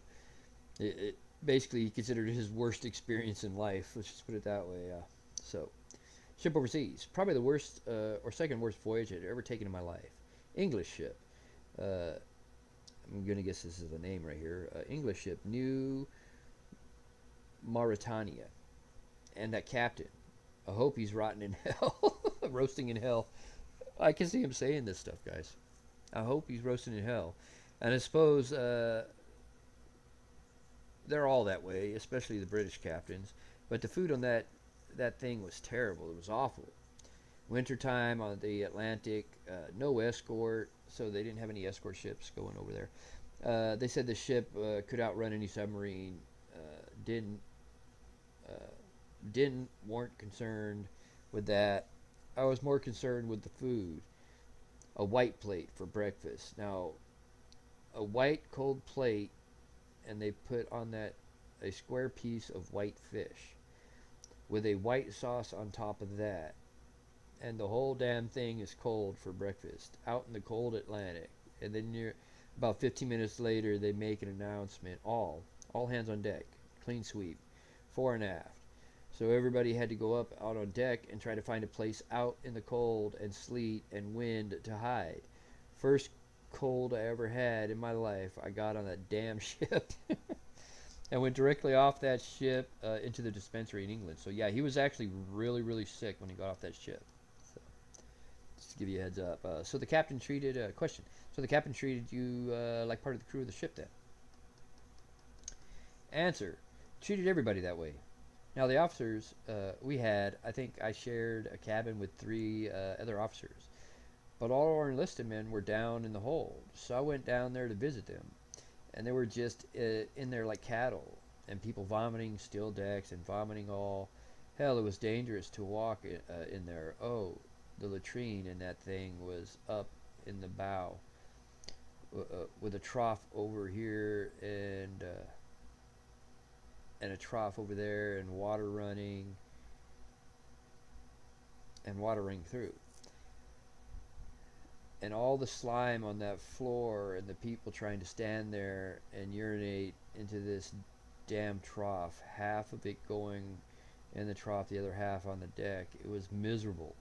Speaker 1: It basically he considered it his worst experience in life. Let's just put it that way. So, ship overseas. Probably the worst or second worst voyage I'd ever taken in my life. English ship. I'm gonna guess this is the name right here. English ship, New Mauritania, and that captain. I hope he's rotten in hell, roasting in hell. I can see him saying this stuff, guys. I hope he's roasting in hell, and I suppose they're all that way, especially the British captains. But the food on that thing was terrible. It was awful. Wintertime on the Atlantic, no escort, so they didn't have any escort ships going over there. They said the ship could outrun any submarine. Didn't weren't concerned with that. I was more concerned with the food. A white plate for breakfast. Now, a white cold plate, and they put on that a square piece of white fish with a white sauce on top of that, and the whole damn thing is cold for breakfast out in the cold Atlantic. And then about 15 minutes later, they make an announcement: all hands on deck, clean sweep, fore and aft. So everybody had to go up out on deck and try to find a place out in the cold and sleet and wind to hide. First cold I ever had in my life, I got on that damn ship. And went directly off that ship into the dispensary in England. So yeah, he was actually really, really sick when he got off that ship. So, just to give you a heads up. So the captain treated question. So the captain treated you like part of the crew of the ship then? Answer: treated everybody that way. Now the officers we had, I think I shared a cabin with 3 other officers, but all our enlisted men were down in the hold. So I went down there to visit them. And they were just in there like cattle, and people vomiting steel decks and vomiting all. Hell, it was dangerous to walk in there. Oh, the latrine in that thing was up in the bow, with a trough over here and a trough over there, and water running through. And all the slime on that floor, and the people trying to stand there and urinate into this damn trough, half of it going in the trough, the other half on the deck. It was miserable.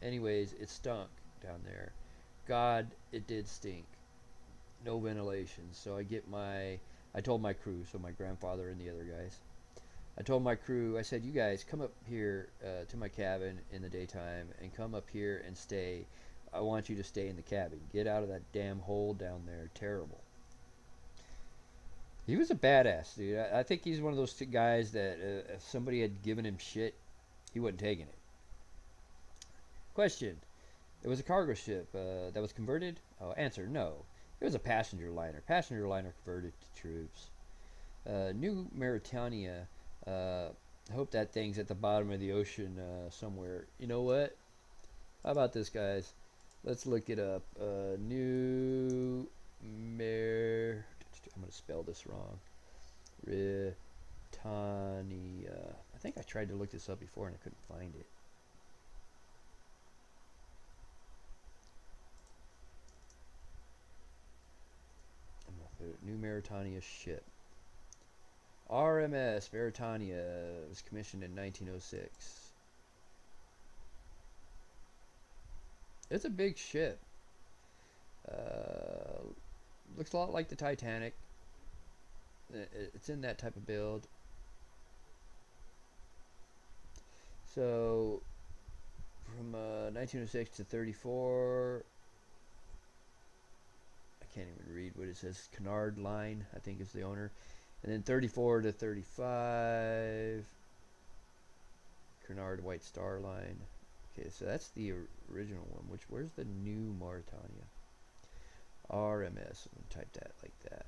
Speaker 1: Anyways, it stunk down there. God, it did stink. No ventilation. So I told my crew, so my grandfather and the other guys, I told my crew, I said, you guys come up here to my cabin in the daytime and come up here and stay. I want you to stay in the cabin. Get out of that damn hole down there. Terrible. He was a badass, dude. I think he's one of those 2 guys that if somebody had given him shit, he wasn't taking it. Question: it was a cargo ship that was converted? Oh, answer: no. It was a passenger liner. Passenger liner converted to troops. New Mauritania. I hope that thing's at the bottom of the ocean somewhere. You know what? How about this, guys? Let's look it up. New Mer. I'm gonna spell this wrong. Ritania. I think I tried to look this up before and I couldn't find it. I'm gonna put it, New Mauritania ship. RMS Mauritania was commissioned in 1906. It's a big ship. Looks a lot like the Titanic. It's in that type of build. So, from 1906 to 34, I can't even read what it says. Canard Line, I think, is the owner. And then 34 to 35, Canard White Star Line. Okay, so that's the original one. Where's the New Mauritania? RMS. I'm gonna type that like that.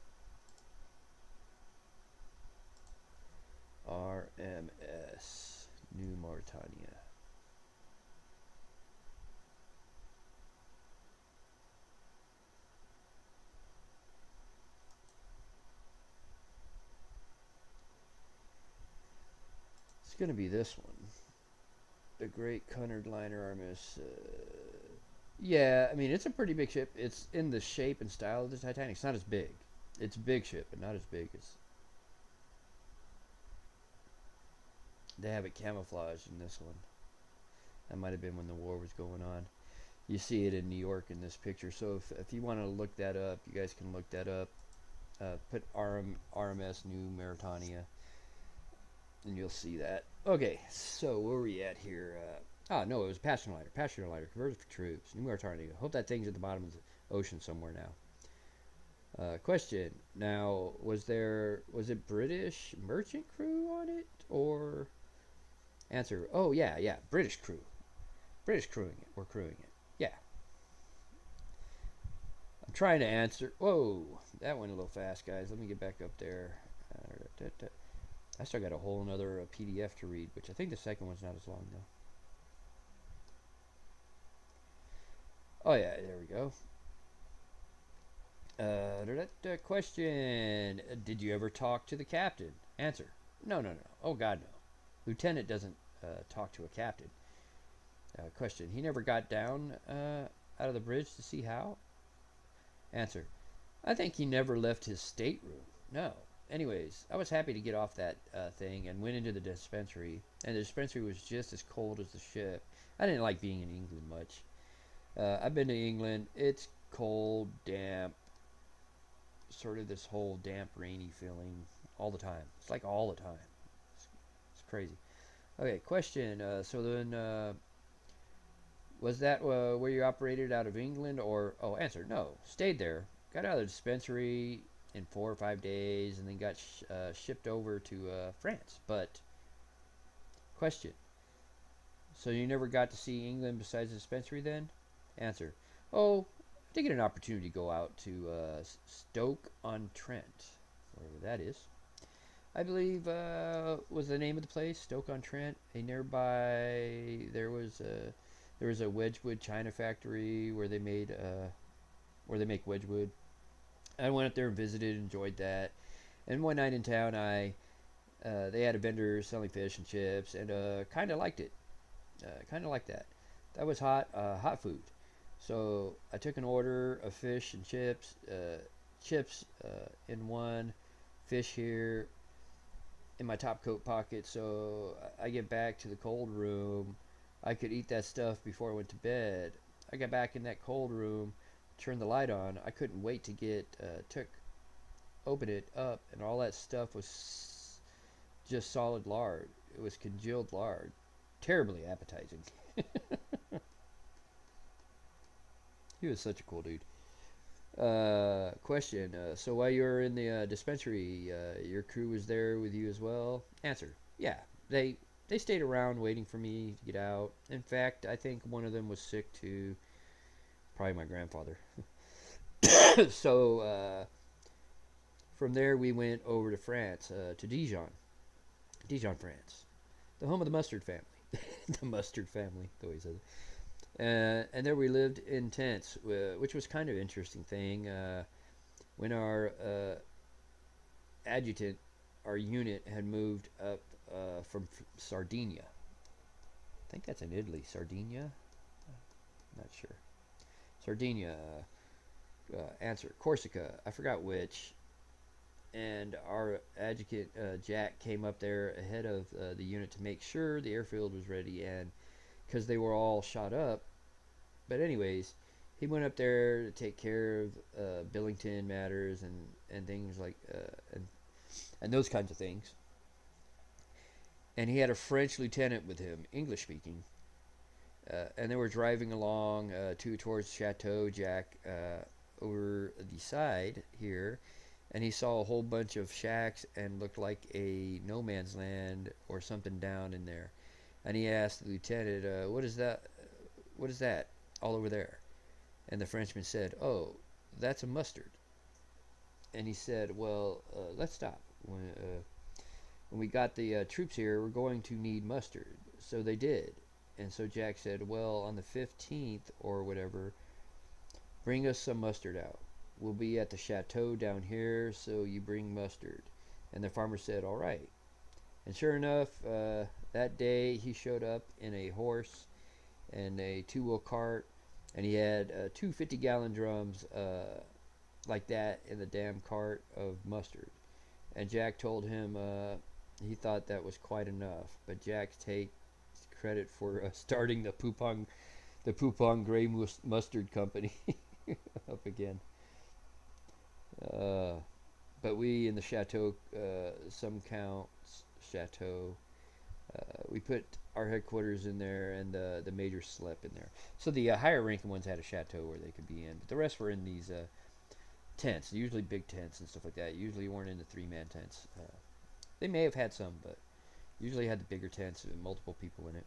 Speaker 1: RMS New Mauritania. It's going to be this one. The Great Cunard Liner Armis. Yeah, I mean, it's a pretty big ship. It's in the shape and style of the Titanic. It's not as big. It's a big ship, but not as big as... They have it camouflaged in this one. That might have been when the war was going on. You see it in New York in this picture. So if you want to look that up, you guys can look that up. Put RMS New Mauretania, and you'll see that. Okay, so where are we at here? No, it was passenger liner. Passenger liner converted for troops. New Mauretania. Hope that thing's at the bottom of the ocean somewhere now. Question. Now, was it British merchant crew on it, or... Answer. Oh, yeah, British crew. British crewing it. We're crewing it. Yeah. I'm trying to answer. Whoa, that went a little fast, guys. Let me get back up there. I still got a whole another PDF to read, which I think the second one's not as long, though. Oh, yeah, there we go. Question. Did you ever talk to the captain? Answer. No. Oh, God, no. Lieutenant doesn't talk to a captain. Question. He never got down out of the bridge to see how? Answer. I think he never left his stateroom. No. Anyways, I was happy to get off that thing and went into the dispensary. And the dispensary was just as cold as the ship. I didn't like being in England much. I've been to England. It's cold, damp. Sort of this whole damp, rainy feeling all the time. It's like all the time. It's crazy. Okay, question. So then, was that where you operated out of England, or... Oh, answer. No. Stayed there. Got out of the dispensary in 4 or 5 days, and then got shipped over to France. But, question. So you never got to see England besides the dispensary then? Answer. Oh, I did get an opportunity to go out to Stoke-on-Trent, wherever that is. I believe was the name of the place, Stoke-on-Trent. A nearby, there was a Wedgwood China factory where they make Wedgwood. I went up there and visited, enjoyed that. And one night in town, they had a vendor selling fish and chips, and kind of liked it. Kind of liked that. That was hot food. So I took an order of fish and chips, in one, fish here in my top coat pocket. So I get back to the cold room. I could eat that stuff before I went to bed. I got back in that cold room, turned the light on. I couldn't wait to open it up, and all that stuff was just solid lard. It was congealed lard. Terribly appetizing. He was such a cool dude. Question. So while you were in the dispensary, your crew was there with you as well? Answer. Yeah. They stayed around waiting for me to get out. In fact, I think one of them was sick too. Probably my grandfather. So from there we went over to France, to Dijon, France, the home of the Mustard family. The Mustard family, the way he says it. And there we lived in tents, which was kind of an interesting thing. When our adjutant, our unit, had moved up from Sardinia. I think that's in Italy. Sardinia? Not sure. Sardinia. Answer. Corsica. I forgot which. And our adjutant, Jack, came up there ahead of the unit to make sure the airfield was ready, and because they were all shot up. But anyways, he went up there to take care of Billington matters and things like and those kinds of things. And he had a French lieutenant with him, English speaking, and they were driving along towards Chateau Jack over the side here, and he saw a whole bunch of shacks and looked like a no man's land or something down in there. And he asked the lieutenant, what is that? What is that all over there? And the Frenchman said, oh, that's a mustard. And he said, well, let's stop. When we got the troops here, we're going to need mustard. So they did. And so Jack said, well, on the 15th or whatever, bring us some mustard out. We'll be at the chateau down here, so you bring mustard. And the farmer said, all right. And sure enough, That day he showed up in a horse and a two-wheel cart, and he had two 50-gallon drums like that in the damn cart of mustard. And Jack told him he thought that was quite enough, but Jack takes credit for starting the Poupon Gray Mustard Company up again. Uh, but we in the chateau, some counts chateau, we put our headquarters in there, and the major slept in there. So the higher ranking ones had a chateau where they could be in, but the rest were in these tents, usually big tents and stuff like that. Usually weren't in the 3-man tents. They may have had some, but usually had the bigger tents with multiple people in it.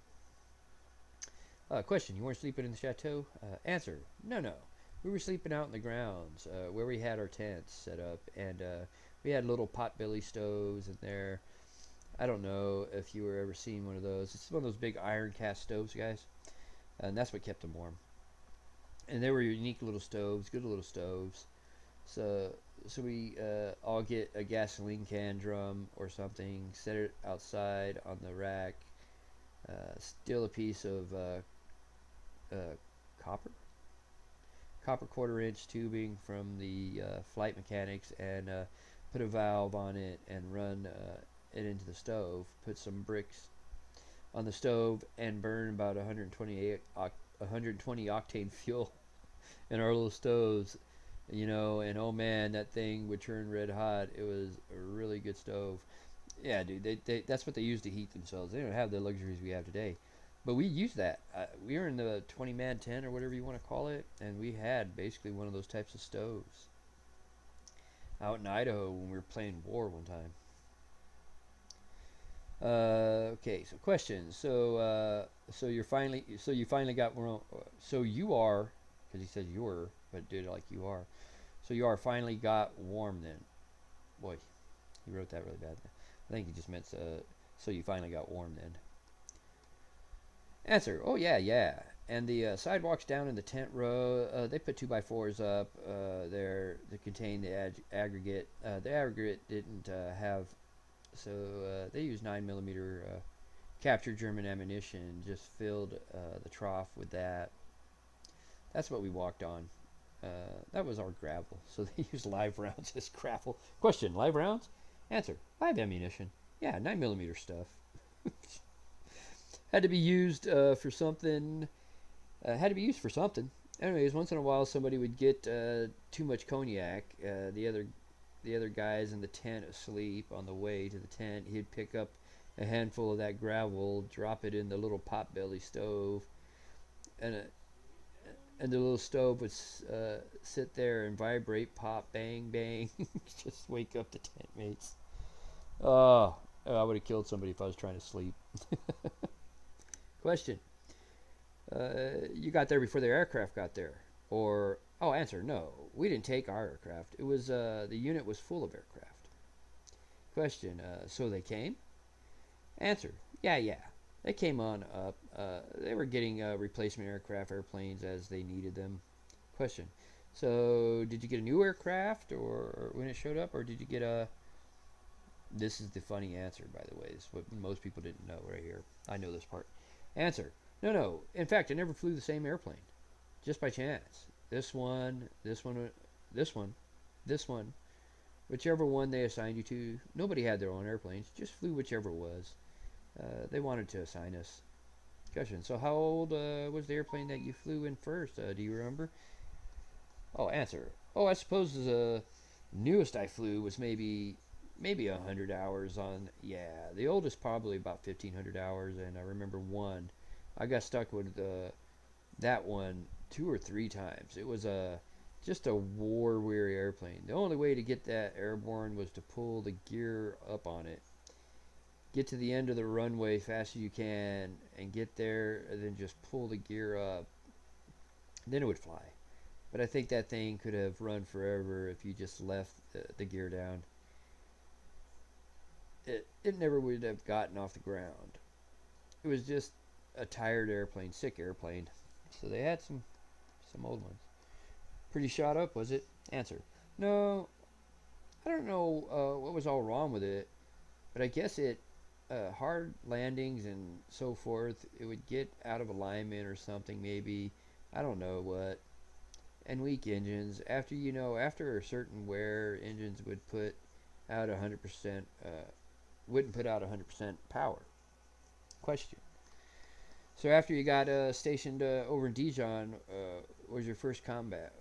Speaker 1: Question: you weren't sleeping in the chateau? Answer: no, no. We were sleeping out in the grounds where we had our tents set up, and we had little potbelly stoves in there. I don't know if you were ever seen one of those. It's one of those big iron cast stoves, guys, and that's what kept them warm. And they were unique little stoves, good little stoves. So we all get a gasoline can drum or something, set it outside on the rack, steal a piece of copper quarter-inch tubing from the flight mechanics, and put a valve on it and run it into the stove. Put some bricks on the stove and burn about 120 octane fuel in our little stoves, and oh man, that thing would turn red hot. It was a really good stove. Yeah, dude, that's what they used to heat themselves. They don't have the luxuries we have today. But we used that. We were in the 20-man tent or whatever you want to call it, and we had basically one of those types of stoves out in Idaho when we were playing war one time. Okay, so questions. So you finally got one. So you are, because he says you're, but did it like you are. So you are finally got warm then. Boy, he wrote that really bad. I think he just meant so you finally got warm then. Answer: oh yeah, yeah. And the sidewalks down in the tent row, they put 2x4s up there to contain the aggregate. The aggregate didn't have, so they used 9mm captured German ammunition. Just filled the trough with that. That's what we walked on. That was our gravel. So they used live rounds as gravel. Question: live rounds? Answer: live ammunition. Yeah, 9mm stuff. Had to be used for something. Anyways, once in a while, somebody would get too much cognac. The other guys in the tent asleep. On the way to the tent, he'd pick up a handful of that gravel, drop it in the little potbelly stove, and the little stove would sit there and vibrate, pop, bang, bang, just wake up the tent mates. Oh, I would have killed somebody if I was trying to sleep. Question: you got there before the aircraft got there? Or, answer: no, we didn't take our aircraft. It was the unit was full of aircraft. Question: so they came? Answer: yeah. They came on up. They were getting replacement airplanes as they needed them. Question: so did you get a new aircraft or when it showed up, or did you get a... This is the funny answer, by the way. This is what most people didn't know right here. I know this part. Answer: no. In fact, I never flew the same airplane. Just by chance. This one. Whichever one they assigned you to. Nobody had their own airplanes. Just flew whichever was. They wanted to assign us. Question: so how old was the airplane that you flew in first? Do you remember? Answer: I suppose the newest I flew was maybe 100 hours on. Yeah, the oldest probably about 1,500 hours, and I remember one. I got stuck with that one 2 or 3 times. It was just a war-weary airplane. The only way to get that airborne was to pull the gear up on it. Get to the end of the runway fast as you can, and get there, and then just pull the gear up. Then it would fly. But I think that thing could have run forever if you just left the gear down. It never would have gotten off the ground. It was just a tired airplane, sick airplane. So they had some old ones. Pretty shot up, was it? Answer: no, I don't know what was all wrong with it, but I guess it hard landings and so forth, it would get out of alignment or something, maybe. I don't know what. And weak engines. After a certain wear, engines would put out 100%, wouldn't put out 100% power. Question. So after you got stationed over in Dijon, was your first combat?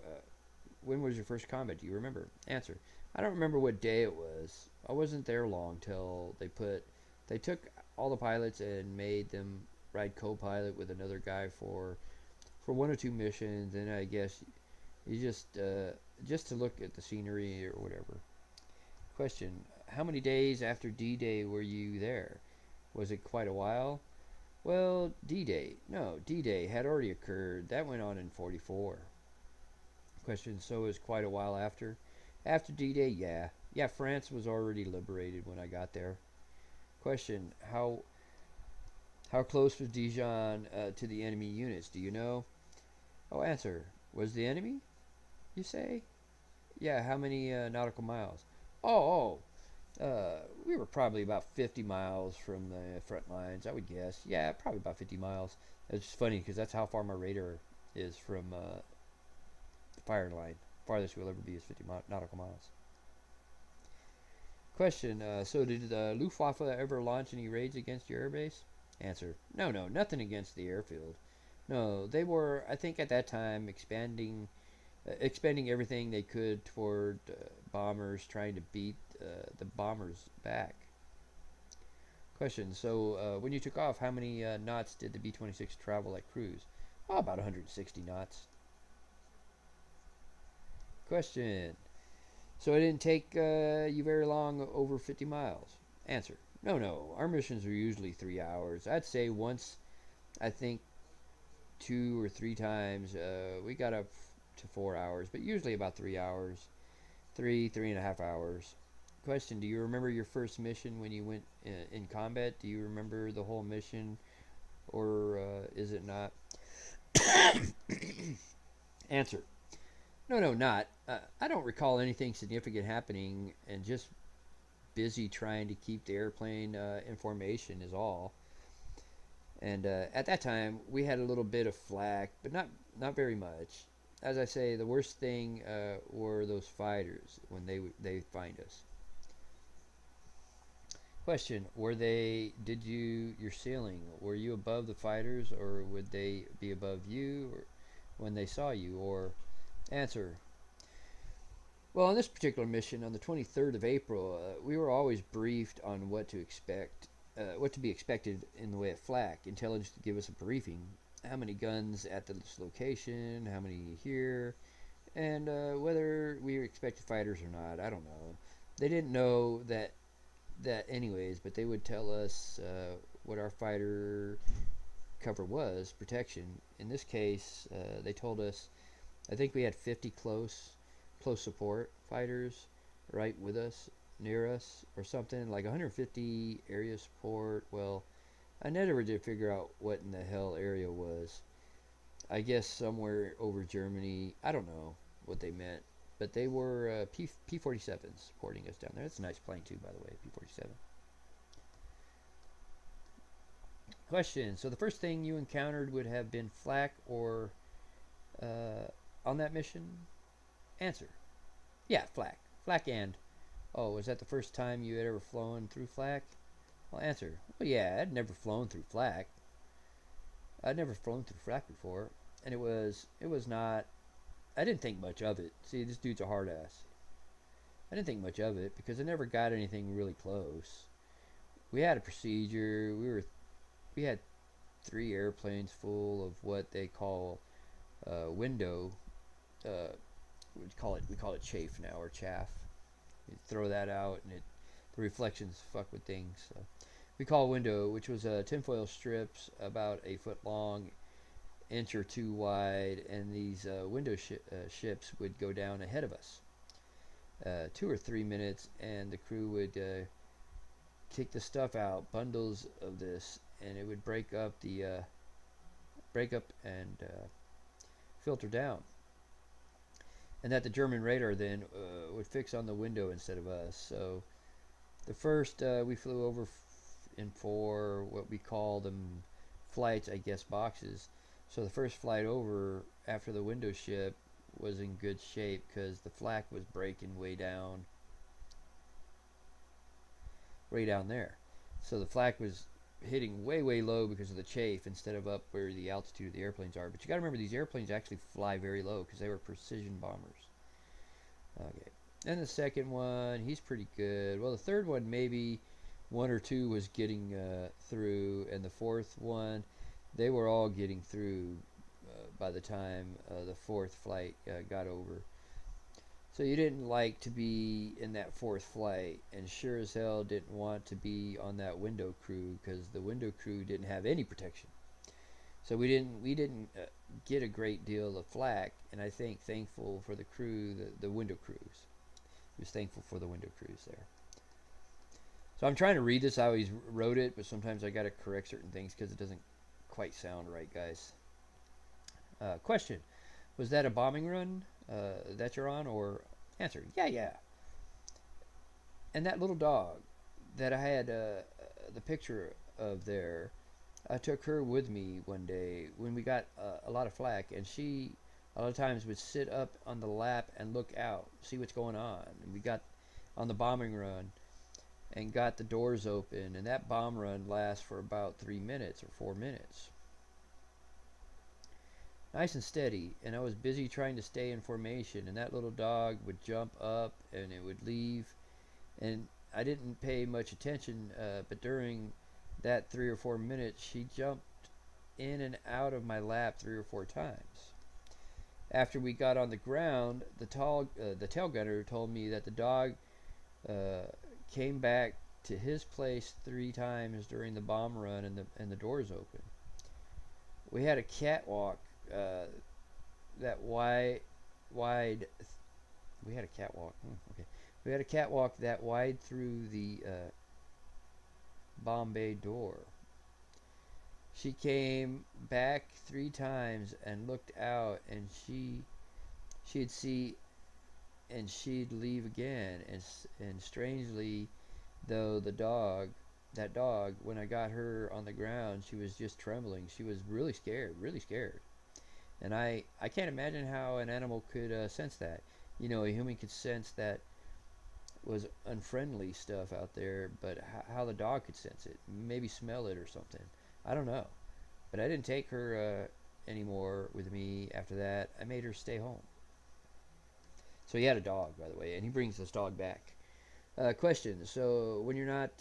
Speaker 1: When was your first combat? Do you remember? Answer. I don't remember what day it was. I wasn't there long till they took all the pilots and made them ride co-pilot with another guy for one or two missions, and I guess you just to look at the scenery or whatever. Question: how many days after D-Day were you there? Was it quite a while? Well, D-Day. No, D-Day had already occurred. That went on in 44. Question: so it was quite a while after? After D-Day, yeah. Yeah, France was already liberated when I got there. Question: how close was Dijon to the enemy units? Do you know? Oh, answer: was the enemy? You say? Yeah. How many nautical miles? Oh, we were probably about 50 miles from the front lines, I would guess. Yeah, probably about 50 miles. It's funny because that's how far my radar is from the fire line. Farthest we'll ever be is 50 nautical miles. Question: so did the Luftwaffe ever launch any raids against your airbase? Answer: no, nothing against the airfield. No, they were, I think, at that time expending everything they could toward bombers, trying to beat the bombers back. Question: so when you took off, how many knots did the B-26 travel at cruise? Oh, about 160 knots. Question: so it didn't take you very long, over 50 miles? Answer: no. Our missions were usually 3 hours. I'd say once, I think 2 or 3 times, we got up to 4 hours, but usually about 3 hours, 3.5 hours. Question: do you remember your first mission when you went in combat? Do you remember the whole mission, or is it not? Answer: no, not. I don't recall anything significant happening, and just busy trying to keep the airplane in formation is all. And at that time, we had a little bit of flak, but not very much. As I say, the worst thing were those fighters when they find us. Question: your sailing? Were you above the fighters, or would they be above you, or when they saw you? Or answer: well, on this particular mission, on the 23rd of April, we were always briefed on what to be expected in the way of flak. Intelligence to give us a briefing. How many guns at this location, how many here, and whether we expected fighters or not. I don't know. They didn't know that anyways, but they would tell us what our fighter cover was, protection. In this case, they told us, I think we had 50 close support fighters right with us, near us, or something, like 150 area support. Well, I never did figure out what in the hell area was. I guess somewhere over Germany. I don't know what they meant, but they were P-47s supporting us down there. That's a nice plane too, by the way, P-47. Question: so the first thing you encountered would have been flak or on that mission? Answer: yeah, flak. And oh, was that the first time you had ever flown through flak? Well, answer: well, yeah, I'd never flown through flak. I'd never flown through flak before, and it was not. I didn't think much of it. See, this dude's a hard ass. I didn't think much of it because I never got anything really close. We had a procedure. We had 3 airplanes full of what they call window. We call it chaff now, or chaff. You throw that out, and the reflections fuck with things. So we call window, which was tinfoil strips about 8 foot long, inch or 2 wide, and these window ships would go down ahead of us. 2 or 3 minutes, and the crew would kick the stuff out, bundles of this, and it would break up and filter down. And that the German radar then would fix on the window instead of us. So the first we flew over in 4 what we call them flights, I guess, boxes. So the first flight over after the window ship was in good shape because the flak was breaking way down there. So the flak was hitting way low because of the chafe instead of up where the altitude of the airplanes are. But you got to remember these airplanes actually fly very low because they were precision bombers. Okay. And the second one, he's pretty good. Well, the third one, maybe 1 or 2 was getting through, and the fourth one, they were all getting through by the time the fourth flight got over. So you didn't like to be in that fourth flight, and sure as hell didn't want to be on that window crew because the window crew didn't have any protection. So we didn't get a great deal of flak, and I think thankful for the crew, the window crews. He was thankful for the window crews there. So I'm trying to read this how he's wrote it, but sometimes I got to correct certain things because it doesn't quite sound right, guys. Question: was that a bombing run that you're on, or answer? Yeah. And that little dog that I had the picture of there, I took her with me one day when we got a lot of flak, and she a lot of times would sit up on the lap and look out, see what's going on. And we got on the bombing run and got the doors open, and that bomb run lasts for about 3 minutes or 4 minutes. Nice and steady, and I was busy trying to stay in formation, and that little dog would jump up and it would leave, and I didn't pay much attention, but during that 3 or 4 minutes she jumped in and out of my lap 3 or 4 times. After we got on the ground, the tail gunner told me that the dog came back to his place 3 times during the bomb run, and the doors open. We had a catwalk that wide. We had a catwalk. Okay. We had a catwalk that wide through the bomb bay door. She came back 3 times and looked out, and she'd see, and she'd leave again. And strangely, though, that dog, when I got her on the ground, she was just trembling. She was really scared. And I can't imagine how an animal could sense that. You know, a human could sense that was unfriendly stuff out there, but how the dog could sense it, maybe smell it or something. I don't know. But I didn't take her anymore with me after that. I made her stay home. So he had a dog, by the way, and he brings this dog back. Question: so when you're not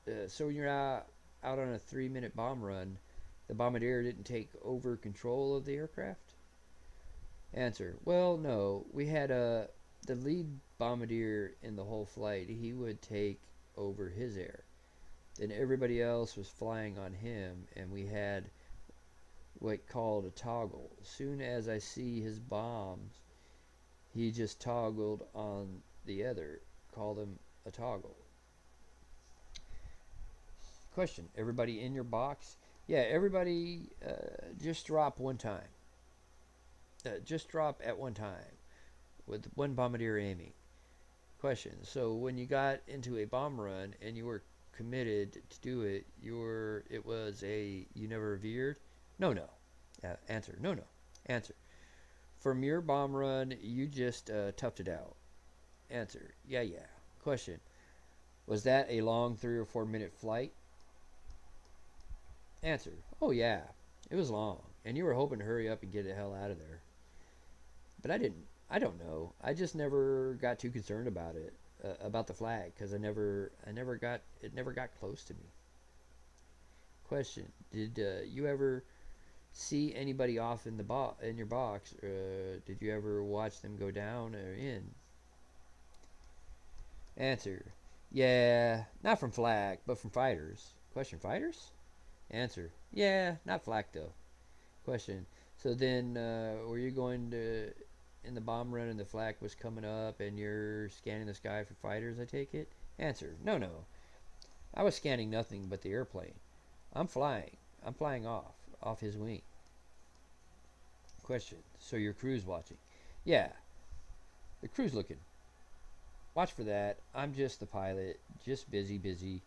Speaker 1: out on a 3-minute bomb run, the bombardier didn't take over control of the aircraft? Answer: well, no. We had the lead bombardier in the whole flight. He would take over his air. Then everybody else was flying on him, and we had what called a toggle. As soon as I see his bombs, he just toggled on the other. Called him a toggle. Question: everybody in your box? Yeah, everybody just drop one time. Just drop at one time with one bombardier aiming. Question: so when you got into a bomb run and you were committed to do it, you never veered? No. Answer: no. Answer: from your bomb run, you just toughed it out. Answer: yeah. Question: was that a long 3 or 4 minute flight? Answer: oh yeah, it was long, and you were hoping to hurry up and get the hell out of there. But I didn't. I don't know. I just never got too concerned about it, about the flag, because it never got close to me. Question: did you ever see anybody off in your box? Did you ever watch them go down or in? Answer: yeah, not from flak, but from fighters. Question: fighters? Answer: yeah, not flak though. Question: so then, were you going to in the bomb run and the flak was coming up and you're scanning the sky for fighters, I take it? Answer: no. I was scanning nothing but the airplane. I'm flying off his wing. Question: so your crew's watching? Yeah, the crew's looking. Watch for that. I'm just the pilot, just busy.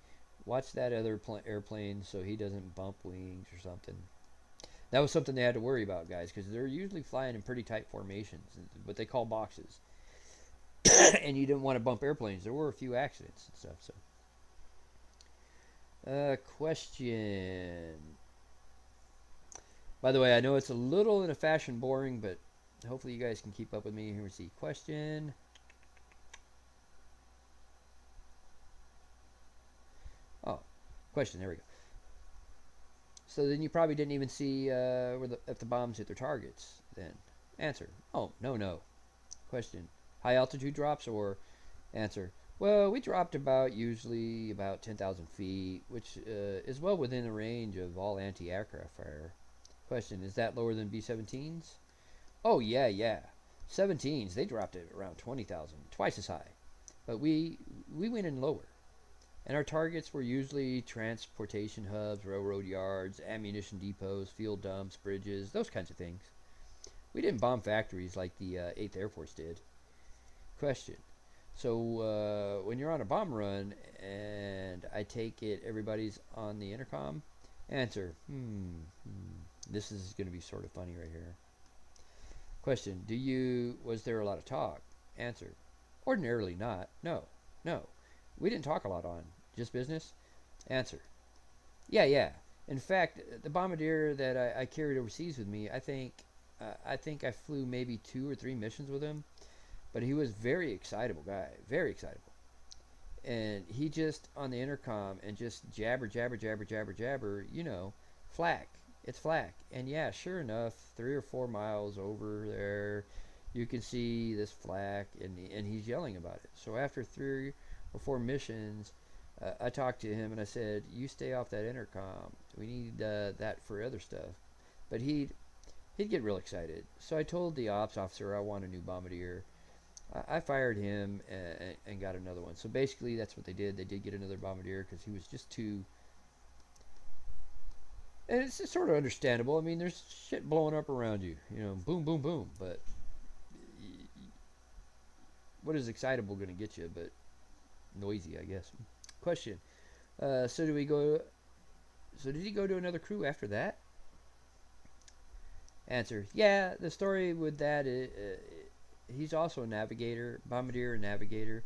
Speaker 1: Watch that other airplane so he doesn't bump wings or something. That was something they had to worry about, guys, because they're usually flying in pretty tight formations, what they call boxes. And you didn't want to bump airplanes. There were a few accidents and stuff. So, question. By the way, I know it's a little in a fashion boring, but hopefully you guys can keep up with me. Here we see question. Oh, question. There we go. So then you probably didn't even see if the bombs hit their targets. Then answer. Oh, no. Question. High altitude drops or answer. Well, we dropped usually about 10,000 feet, which is well within the range of all anti-aircraft fire. Question. Is that lower than B-17s? Oh, yeah. 17s, they dropped it around 20,000, twice as high. But we went in lower. And our targets were usually transportation hubs, railroad yards, ammunition depots, field dumps, bridges, those kinds of things. We didn't bomb factories like the 8th Air Force did. Question. So when you're on a bomb run and I take it everybody's on the intercom? Answer. This is going to be sort of funny right here. Question. Was there a lot of talk? Answer. Ordinarily not. No. We didn't talk a lot on. Just business? Answer. Yeah. In fact, the bombardier that I carried overseas with me, I think I flew maybe 2 or 3 missions with him, but he was very excitable guy, very excitable. And he just on the intercom and just jabber, flak. It's flak. And yeah, sure enough, 3 or 4 miles over there, you can see this flak, and he's yelling about it. So after 3 or 4 missions, I talked to him and I said, "You stay off that intercom. We need that for other stuff." But he'd get real excited. So I told the ops officer I want a new bombardier. I fired him and got another one. So basically, that's what they did. They did get another bombardier because he was just too. And it's just sort of understandable. I mean, there's shit blowing up around you. Boom, boom, boom. But what is excitable going to get you? But noisy, I guess. Question. So did we go? So did he go to another crew after that? Answer. Yeah, the story with that is he's also a navigator, bombardier and navigator.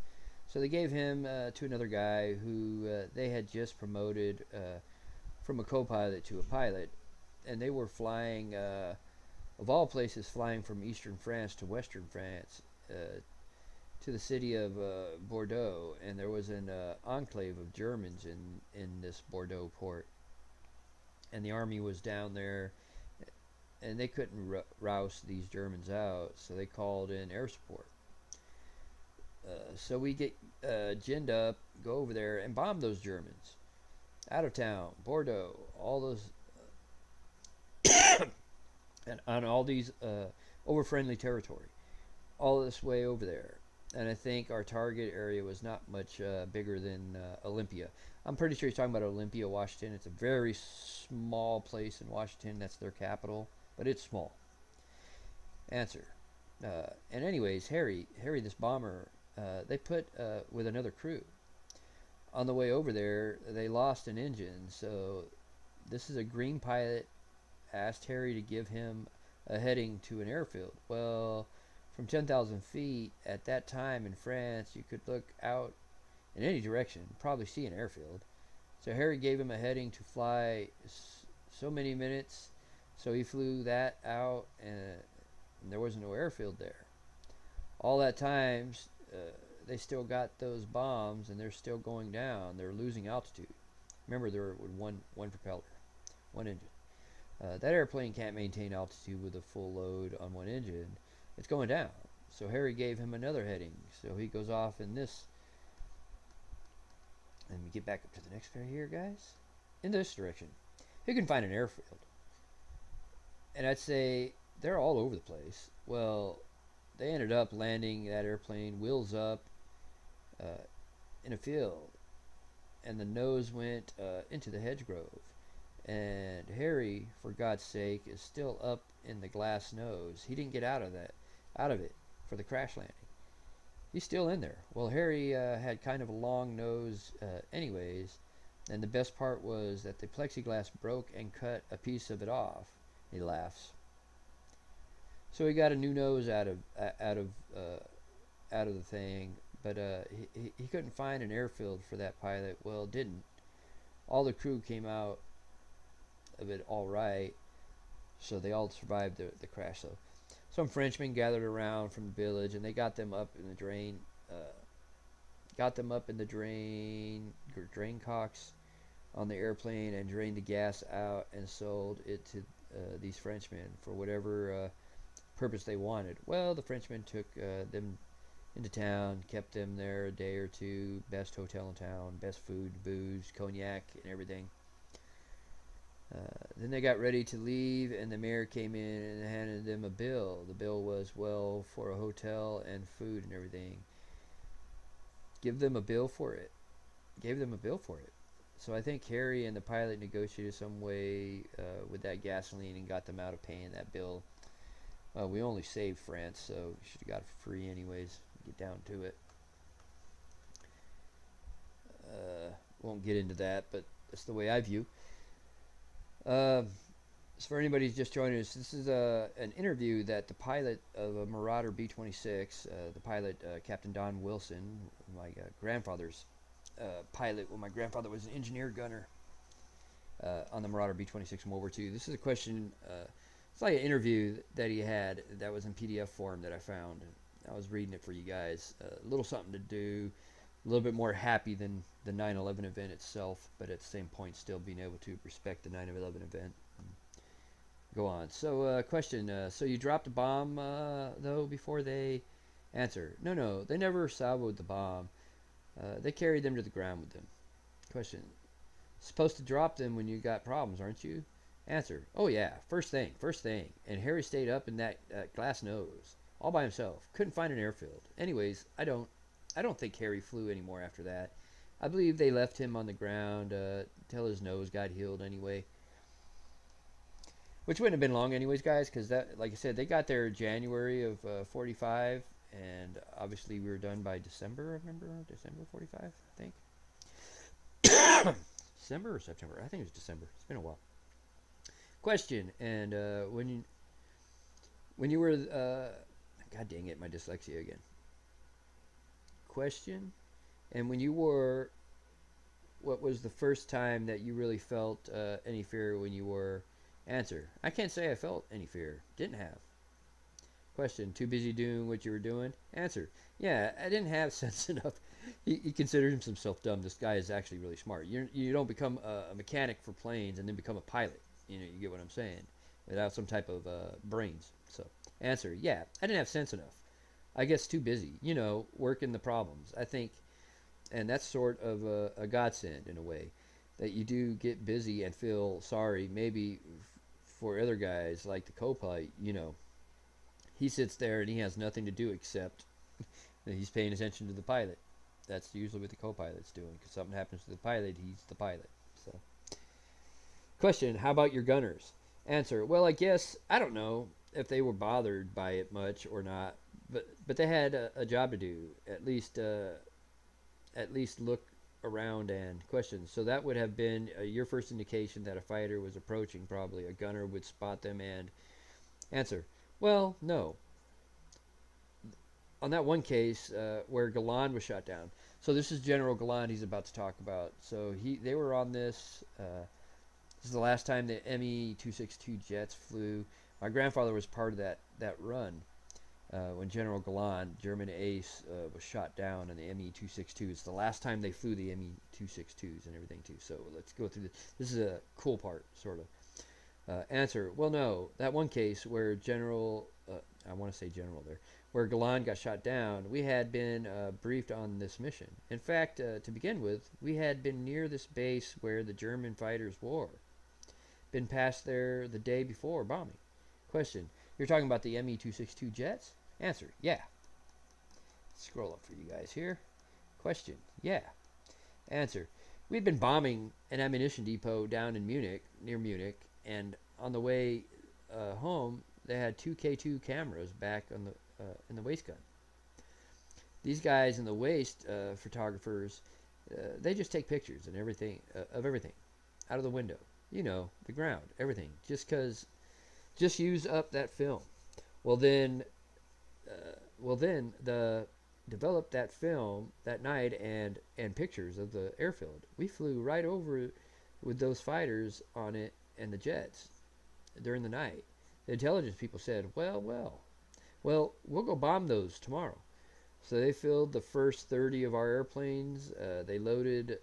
Speaker 1: So they gave him to another guy who they had just promoted from a co-pilot to a pilot, and they were flying, of all places, flying from eastern France to western France. To the city of Bordeaux, and there was an enclave of Germans in this Bordeaux port, and the army was down there, and they couldn't rouse these Germans out, so they called in air support. So we get ginned up, go over there, and bomb those Germans out of town, Bordeaux, all those, and on all these over friendly territory, all this way over there. And I think our target area was not much bigger than Olympia. I'm pretty sure he's talking about Olympia, Washington. It's a very small place in Washington. That's their capital, but it's small. Answer. And anyways, Harry, this bomber, they put with another crew. On the way over there, they lost an engine. So this is a green pilot asked Harry to give him a heading to an airfield. Well, from 10,000 feet at that time in France, you could look out in any direction, probably see an airfield. So Harry gave him a heading to fly so many minutes, so he flew that out, and there was no airfield there. All that time, they still got those bombs, and they're still going down. They're losing altitude. Remember, they're with one propeller, one engine. That airplane can't maintain altitude with a full load on one engine. It's going down. So Harry gave him another heading. So he goes off in this. Let me get back up to the next pair here, guys. In this direction. He can find an airfield. And I'd say they're all over the place. Well, they ended up landing that airplane, wheels up, in a field. And the nose went into the hedgerow. And Harry, for God's sake, is still up in the glass nose. He didn't get out of it for the crash landing. He's still in there. Well, Harry had kind of a long nose anyways, And the best part was that the plexiglass broke and cut a piece of it off. He laughs. So he got a new nose out of the thing, but he couldn't find an airfield for that pilot. Well, didn't. All the crew came out of it all right, so they all survived the crash. So some Frenchmen gathered around from the village, and they got them up in the drain. Got them up in the drain cocks on the airplane and drained the gas out and sold it to these Frenchmen for whatever purpose they wanted. Well, the Frenchmen took them into town, kept them there a day or two, best hotel in town, best food, booze, cognac, and everything. Then they got ready to leave, and the mayor came in and handed them a bill. The bill was, well, for a hotel and food and everything. Give them a bill for it. Gave them a bill for it. So I think Harry and the pilot negotiated some way with that gasoline and got them out of paying that bill. We only saved France, so we should have got it for free anyways. Get down to it. Won't get into that, but that's the way I view. So for anybody who's just joining us, this is an interview that the pilot of a Marauder b26, the pilot Captain Don Wilson, my grandfather's pilot. Well, my grandfather was an engineer gunner on the Marauder b26 in World War II. This is a question. It's like an interview that he had that was in PDF form that I found. I was reading it for you guys. A little something to do. A little bit more happy than the 9/11 event itself, but at the same point still being able to respect the 9/11 event. Go on. So question, so you dropped a bomb though before they answer? No, they never salvoed the bomb. They carried them to the ground with them. Question, supposed to drop them when you got problems, aren't you? Answer, oh yeah, first thing. And Harry stayed up in that glass nose all by himself. Couldn't find an airfield. Anyways, I don't think Harry flew anymore after that. I believe they left him on the ground till his nose got healed anyway. Which wouldn't have been long anyways, guys, because that, like I said, they got there January of 45, and obviously we were done by December, remember? December 45, I think. December or September? I think it was December. It's been a while. Question, and when you were, God dang it, my dyslexia again. Question, and when you were, what was the first time that you really felt any fear when you were? Answer, I can't say I felt any fear. Didn't have. Question, too busy doing what you were doing? Answer, yeah, I didn't have sense enough. He considered himself dumb. This guy is actually really smart. You don't become a mechanic for planes and then become a pilot. You get what I'm saying? Without some type of brains. So, answer, yeah, I didn't have sense enough. I guess too busy, working the problems. I think, and that's sort of a godsend in a way, that you do get busy and feel sorry, maybe for other guys like the co-pilot. He sits there and he has nothing to do except that he's paying attention to the pilot. That's usually what the co-pilot's doing, because something happens to the pilot, he's the pilot. So, question, how about your gunners? Answer, well, I guess, I don't know if they were bothered by it much or not, but they had a job to do, at least look around and question. So that would have been your first indication that a fighter was approaching. Probably a gunner would spot them and answer, well, no. On that one case where Galland was shot down. So this is General Galland he's about to talk about. So they were on this. This is the last time the Me-262 jets flew. My grandfather was part of that run when General Galland, German ace, was shot down in the Me-262s. The last time they flew the Me-262s and everything too. So let's go through this. This is a cool part, sort of. Answer, well, no. That one case where I want to say General there, where Galland got shot down, we had been briefed on this mission. In fact, to begin with, we had been near this base where the German fighters were. Been past there the day before bombing. Question, you're talking about the Me-262 jets? Answer, yeah. Scroll up for you guys here. Question, yeah. Answer, we'd been bombing an ammunition depot down in Munich, near Munich, and on the way home, they had 2 K2 cameras back on in the waist gun. These guys in the waist, photographers, They just take pictures and everything of everything out of the window, the ground, everything, just use up that film. Well then, the developed that film that night and pictures of the airfield. We flew right over with those fighters on it and the jets during the night. The intelligence people said, well, we'll go bomb those tomorrow. So they filled the first 30 of our airplanes. They loaded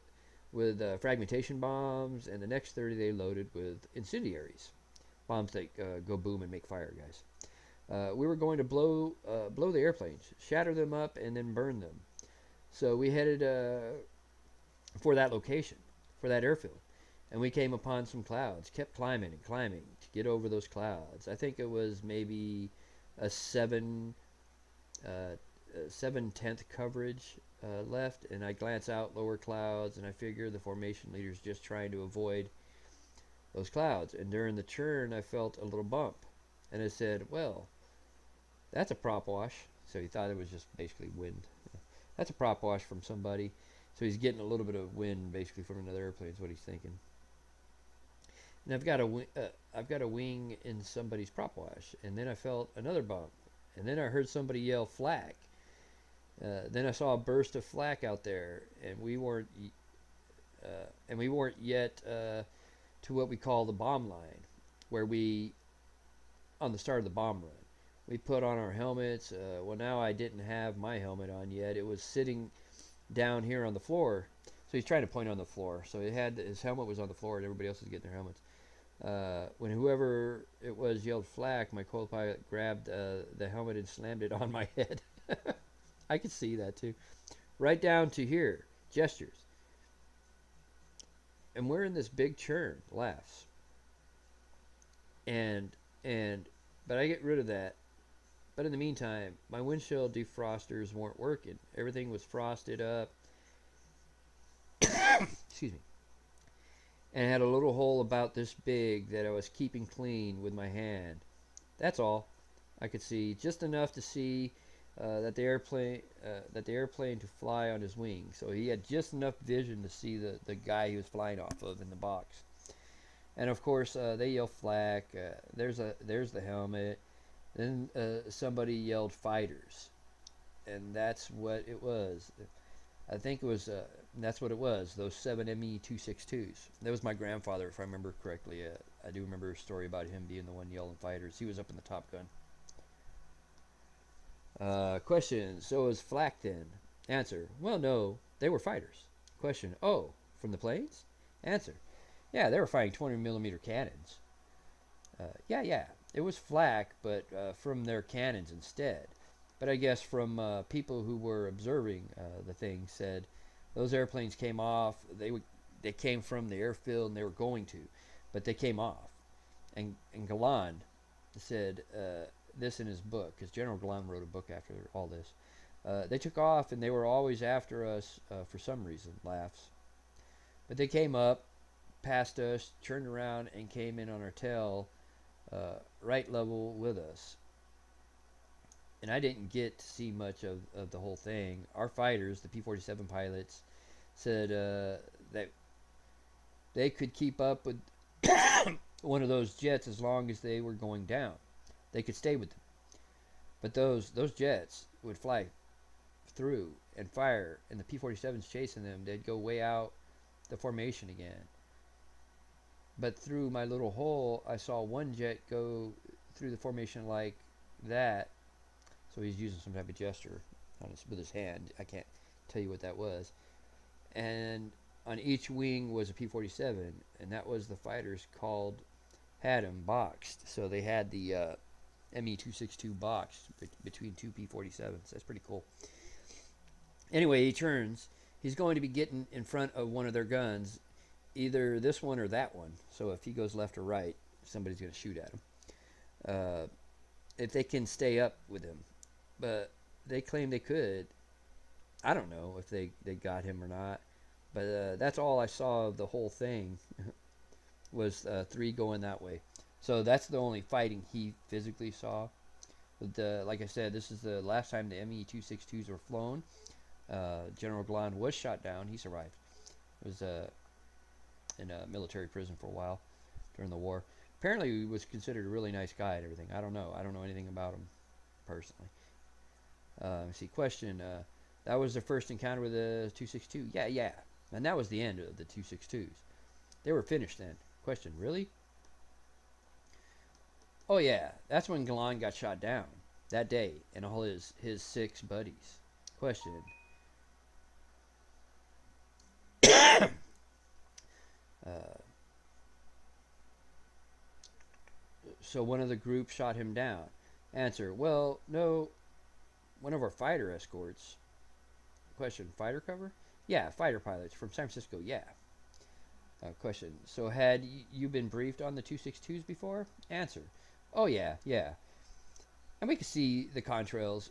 Speaker 1: with fragmentation bombs, and the next 30 they loaded with incendiaries, bombs that go boom and make fire, guys. We were going to blow the airplanes, shatter them up, and then burn them. So we headed for that location, for that airfield, and we came upon some clouds. Kept climbing and climbing to get over those clouds. I think it was maybe a 7/10 coverage left, and I glance out lower clouds, and I figure the formation leader's just trying to avoid those clouds. And during the turn, I felt a little bump, and I said, well, that's a prop wash. So he thought it was just basically wind. That's a prop wash from somebody. So he's getting a little bit of wind basically from another airplane is what he's thinking. And I've got a wing in somebody's prop wash, and then I felt another bump, and then I heard somebody yell flak. Then I saw a burst of flak out there, and we weren't yet to what we call the bomb line, where we on the start of the bomb run. We put on our helmets. Well, now I didn't have my helmet on yet. It was sitting down here on the floor. So he's trying to point on the floor. So his helmet was on the floor, and everybody else was getting their helmets. When whoever it was yelled flak, my co-pilot grabbed the helmet and slammed it on my head. I could see that too. Right down to here. Gestures. And we're in this big churn. Laughs. But I get rid of that. But in the meantime, my windshield defrosters weren't working. Everything was frosted up. Excuse me. And I had a little hole about this big that I was keeping clean with my hand. That's all. I could see just enough to see that the airplane to fly on his wing. So he had just enough vision to see the guy he was flying off of in the box. And of course, they yell flak. There's the helmet. Then somebody yelled fighters, and that's what it was. I think it was. That's what it was. Those 7 ME-262s. That was my grandfather, if I remember correctly. I do remember a story about him being the one yelling fighters. He was up in the Top Gun. Question. So was flak then? Answer. Well, no, they were fighters. Question. Oh, from the planes? Answer. Yeah, they were firing 20mm cannons. Yeah. It was flak, but from their cannons instead. But I guess from people who were observing the thing said those airplanes came off. They came from the airfield and they were going to, but they came off. And Galland said this in his book, because General Galland wrote a book after all this. They took off and they were always after us for some reason. Laughs. But they came up, passed us, turned around, and came in on our tail. Right level with us. And I didn't get to see much of the whole thing. Our fighters, the P-47 pilots, said that they could keep up with one of those jets as long as they were going down. They could stay with them. But those jets would fly through and fire, and the P-47s chasing them, they'd go way out the formation again. But through my little hole, I saw one jet go through the formation like that. So he's using some type of gesture with his hand. I can't tell you what that was. And on each wing was a P-47, and that was the fighters had him boxed. So they had the ME-262 boxed between 2 P-47s. That's pretty cool. Anyway, he turns. He's going to be getting in front of one of their guns, either this one or that one. So if he goes left or right, somebody's going to shoot at him. If they can stay up with him. But they claim they could. I don't know if they got him or not. But that's all I saw of the whole thing was 3 going that way. So that's the only fighting he physically saw. But like I said, this is the last time the ME-262s were flown. General Galan was shot down. He survived. He was in a military prison for a while during the war. Apparently, he was considered a really nice guy and everything. I don't know. I don't know anything about him personally. See, question. That was the first encounter with the 262. Yeah, yeah. And that was the end of the 262s. They were finished then. Question. Really? Oh, yeah. That's when Galan got shot down. That day. And all his 6 buddies. Question. So one of the group shot him down. Answer. Well, no. One of our fighter escorts. Question. Fighter cover? Yeah, fighter pilots from San Francisco. Yeah. Question. So had you been briefed on the 262s before? Answer. Oh, yeah, yeah. And we could see the contrails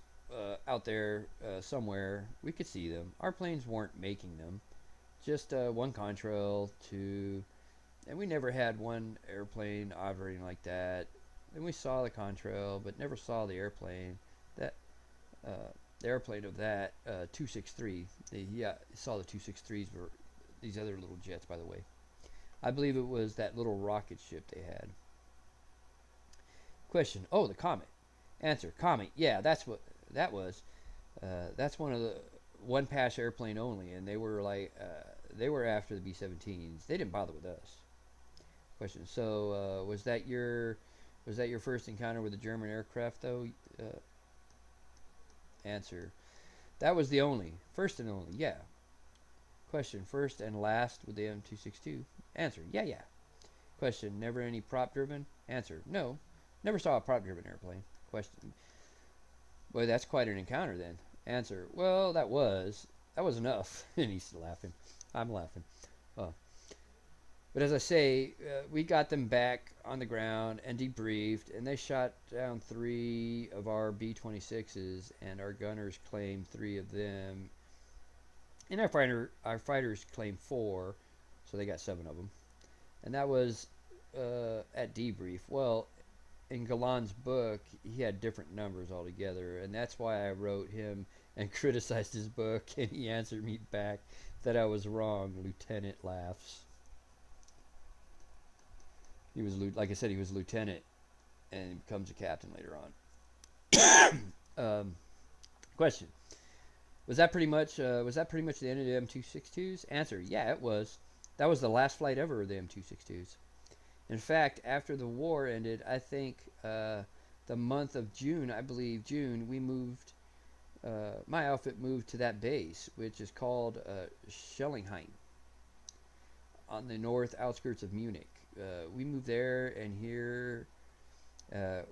Speaker 1: out there somewhere. We could see them. Our planes weren't making them. Just one contrail, 2. And we never had one airplane operating like that. And we saw the contrail, but never saw the airplane. That the airplane of that 263. Yeah, saw the 263s were these other little jets, by the way. I believe it was that little rocket ship they had. Question. Oh, the Comet. Answer. Comet. Yeah, that's what that was. That's one of the one pass airplane only, and they were like they were after the B-17s. They didn't bother with us. Question. So was that your first encounter with a German aircraft though? Answer. That was the only, first and only. Yeah. Question. First and last with the M262. Answer. Yeah, yeah. Question. Never any prop driven? Answer. No. Never saw a prop driven airplane. Question. Boy, that's quite an encounter then. Answer. Well, that was enough. And he's laughing. I'm laughing. Oh. But as I say, we got them back on the ground and debriefed, and they shot down 3 of our B-26s, and our gunners claimed 3 of them. And our fighters claimed 4, so they got 7 of them. And that was at debrief. Well, in Galan's book, he had different numbers altogether, and that's why I wrote him and criticized his book, and he answered me back that I was wrong. Lieutenant laughs. He was, like I said, he was a lieutenant and becomes a captain later on. Question. Was that pretty much the end of the M262s? Answer. Yeah, it was. That was the last flight ever of the M262s. In fact, after the war ended, I think the month of June, I believe June, we moved, my outfit moved to that base, which is called Schellingheim, on the north outskirts of Munich. We moved there, and here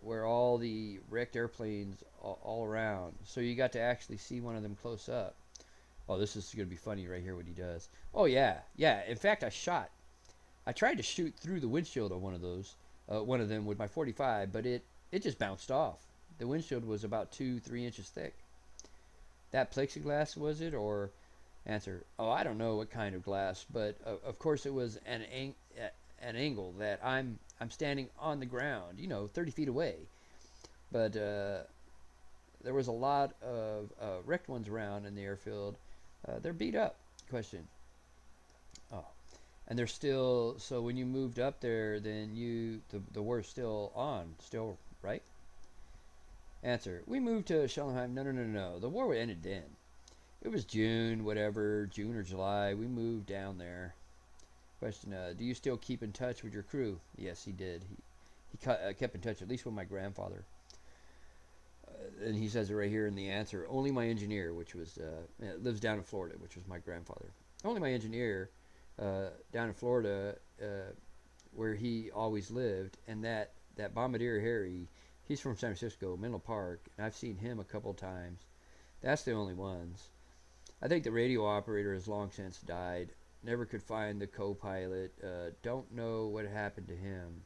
Speaker 1: were all the wrecked airplanes all around. So you got to actually see one of them close up. Oh, this is going to be funny right here what he does. Oh, yeah, yeah. In fact, I tried to shoot through the windshield of one of them with my 45, but it just bounced off. The windshield was about 2-3 inches thick. That plexiglass, was it, or? Answer. Oh, I don't know what kind of glass, but of course it was an angle that I'm standing on the ground, 30 feet away. But there was a lot of wrecked ones around in the airfield. They're beat up. Question. Oh, and they're still. So when you moved up there, then the war's still on, still, right? Answer. We moved to Schellingheim. No. The war ended then. It was June, whatever, June or July. We moved down there. Question. Do you still keep in touch with your crew? Yes, he did. He kept in touch, at least with my grandfather. And he says it right here in the answer. Only my engineer, which was lives down in Florida, which was my grandfather. Only my engineer down in Florida, where he always lived, and that Bombardier Harry, he's from San Francisco, Menlo Park, and I've seen him a couple times. That's the only ones. I think the radio operator has long since died. Never could find the co-pilot. Don't know what happened to him.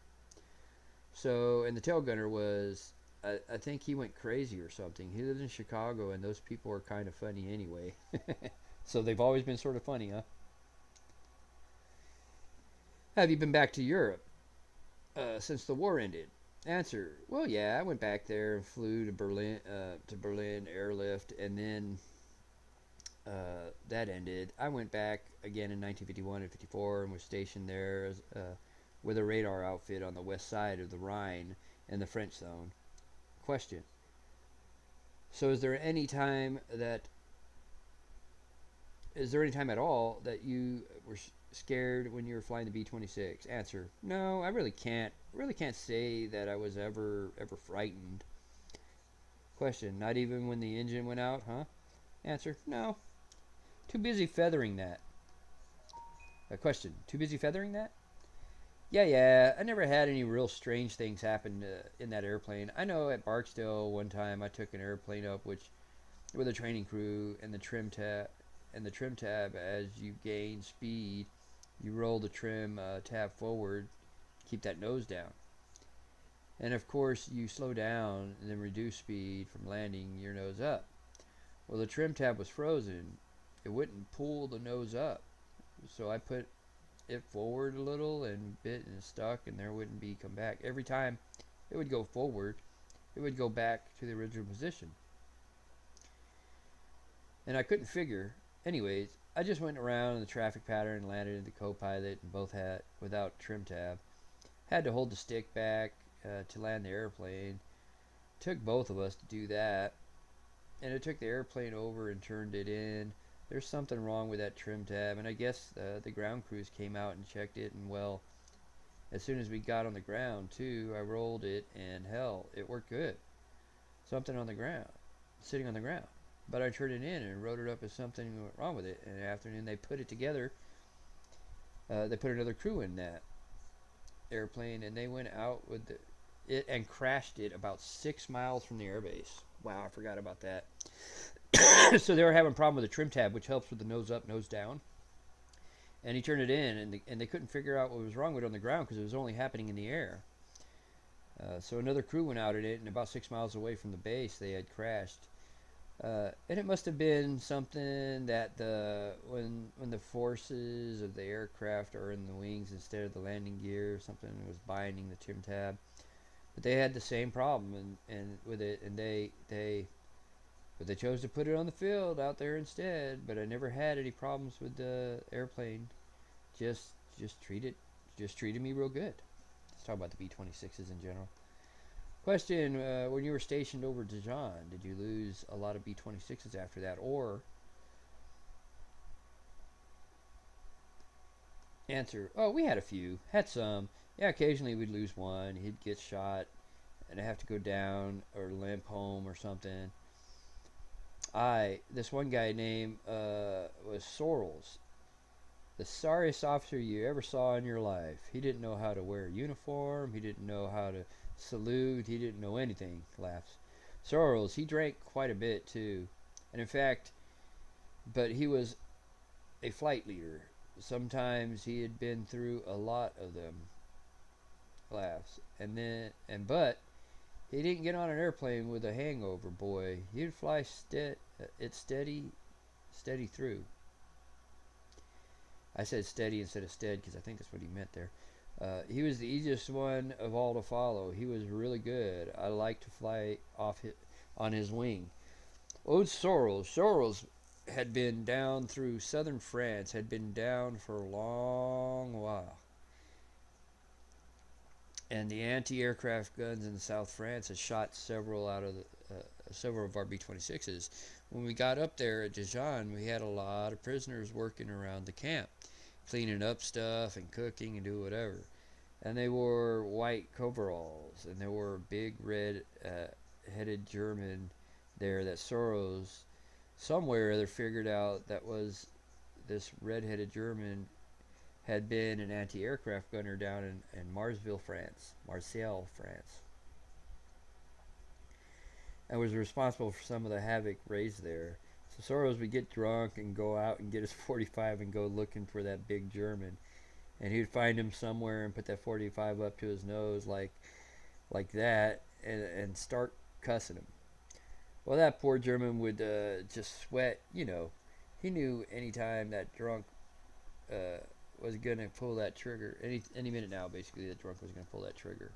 Speaker 1: So, and the tail gunner was, I think he went crazy or something. He lived in Chicago, and those people are kind of funny anyway. So they've always been sort of funny, huh? Have you been back to Europe since the war ended? Answer. Well, yeah, I went back there and flew to Berlin, airlift, and then that ended, I went back again in 1951 and 54 and was stationed there with a radar outfit on the west side of the Rhine in the French zone. Question. So is there any time at all that you were scared when you were flying the B-26? Answer. No, I really can't say that I was ever frightened. Question. Not even when the engine went out, huh? Answer. No. Too busy feathering that. Question. Too busy feathering that? Yeah. I never had any real strange things happen in that airplane. I know at Barksdale one time I took an airplane up with a training crew and the trim tab as you gain speed, you roll the trim tab forward, keep that nose down. And of course, you slow down and then reduce speed from landing your nose up. Well, the trim tab was frozen. It wouldn't pull the nose up. So I put it forward a little and bit and stuck, and there wouldn't be come back. Every time it would go forward, it would go back to the original position. And I couldn't figure. Anyways, I just went around in the traffic pattern and landed in the co-pilot and both had without trim tab. Had to hold the stick back to land the airplane. Took both of us to do that. And it took the airplane over and turned it in. There's something wrong with that trim tab, and I guess the ground crews came out and checked it, and well, as soon as we got on the ground too, I rolled it, and hell, it worked good. Something on the ground, sitting on the ground. But I turned it in and wrote it up as something went wrong with it. And in the afternoon, they put it together. They put another crew in that airplane, and they went out with it and crashed it about 6 miles from the airbase. Wow, I forgot about that. So they were having a problem with the trim tab, which helps with the nose up, nose down. And he turned it in, and they couldn't figure out what was wrong with it on the ground because it was only happening in the air. So another crew went out at it, and about 6 miles away from the base, they had crashed. And it must have been something that when the forces of the aircraft are in the wings instead of the landing gear, something was binding the trim tab. But they had the same problem and with it, and they chose to put it on the field out there instead. But I never had any problems with the airplane. Just treated me real good. Let's talk about the B-26s in general. Question, when you were stationed over Dijon, did you lose a lot of B-26s after that? Or, answer, oh, we had a few. Had some. Yeah, occasionally we'd lose one. He'd get shot, and I'd have to go down or limp home or something. This one guy named was Sorrels. The sorriest officer you ever saw in your life. He didn't know how to wear a uniform. He didn't know how to salute. He didn't know anything. Laughs. Sorrels, he drank quite a bit too. And in fact, but he was a flight leader. Sometimes he had been through a lot of them. Laughs. But he didn't get on an airplane with a hangover, boy. He'd fly steady through. I said steady instead of stead because I think that's what he meant there. He was the easiest one of all to follow. He was really good. I liked to fly on his wing. Old Sorrels. Sorrels had been down through southern France, had been down for a long while. And the anti-aircraft guns in South France had shot several of our B-26s. When we got up there at Dijon, we had a lot of prisoners working around the camp, cleaning up stuff and cooking and do whatever. And they wore white coveralls, and there were a big red-headed German there that Soros somewhere or other figured out that was this red-headed German had been an anti-aircraft gunner down in Marseille, France, and was responsible for some of the havoc raised there. So Soros would get drunk and go out and get his 45 and go looking for that big German, and he'd find him somewhere and put that 45 up to his nose like that and start cussing him. Well, that poor German would just sweat. He knew anytime that drunk was going to pull that trigger. Any minute now, basically, the drunk was going to pull that trigger.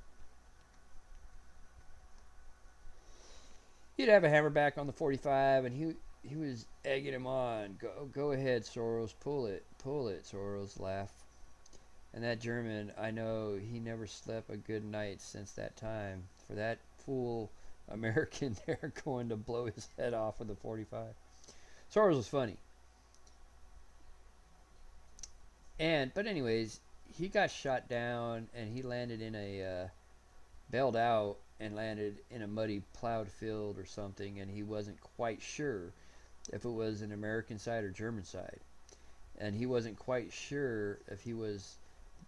Speaker 1: He'd have a hammerback on the 45, and he was egging him on. Go ahead, Soros, pull it. Soros laughed. And that German, I know he never slept a good night since that time. For that fool American there going to blow his head off with a 45. Soros was funny. But anyways, he got shot down and he landed in a bailed out and landed in a muddy plowed field or something, and he wasn't quite sure if it was an American side or German side, and he wasn't quite sure if he was,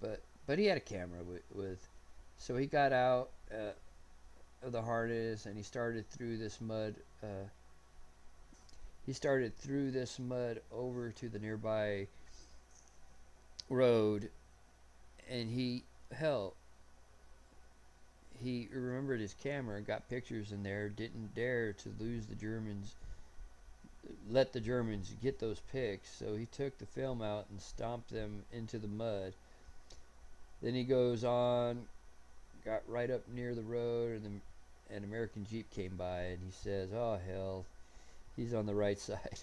Speaker 1: but he had a camera with so he got out of the harness and he started through this mud. He started through this mud over to the nearby road, and he remembered his camera, got pictures in there, didn't dare to let the Germans get those pics, so he took the film out and stomped them into the mud. Then he goes on, got right up near the road, and an American Jeep came by, and he says, "Oh hell, he's on the right side."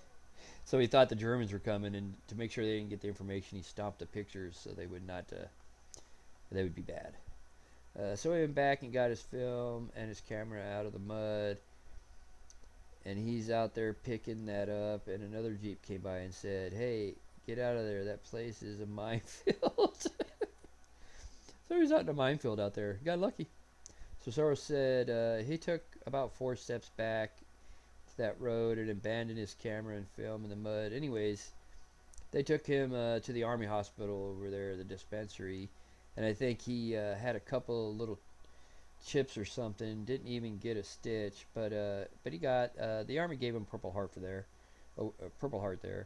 Speaker 1: So he thought the Germans were coming, and to make sure they didn't get the information, he stopped the pictures so they would not, they would be bad. So he went back and got his film and his camera out of the mud, and he's out there picking that up, and another Jeep came by and said, "Hey, get out of there, that place is a minefield." So he's out in a minefield out there. Got lucky. So Soros said he took about 4 steps back to that road and abandoned his camera and film in the mud. Anyways, they took him to the army hospital over there, the dispensary, and I think he had a couple of little chips or something. Didn't even get a stitch, but he got the army gave him Purple Heart Purple Heart there.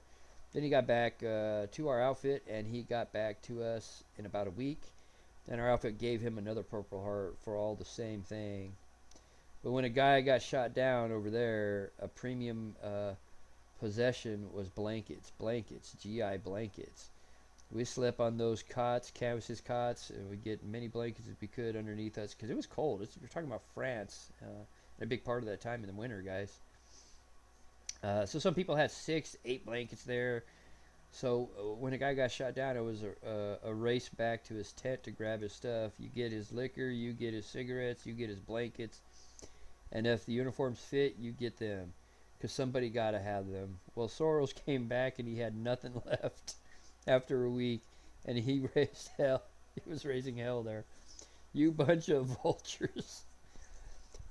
Speaker 1: Then he got back to our outfit, and he got back to us in about a week. And our outfit gave him another Purple Heart for all the same thing. But when a guy got shot down over there, a premium possession was blankets, GI blankets. We slept on those cots, canvases cots, and we'd get many blankets as we could underneath us because it was cold. We're talking about France, a big part of that time in the winter, guys. So some people had 6, 8 blankets there. So when a guy got shot down, it was a race back to his tent to grab his stuff. You get his liquor, you get his cigarettes, you get his blankets, and if the uniforms fit, you get them, because somebody got to have them. Well, Soros came back and he had nothing left after a week, and he raised hell. He was raising hell there. You bunch of vultures.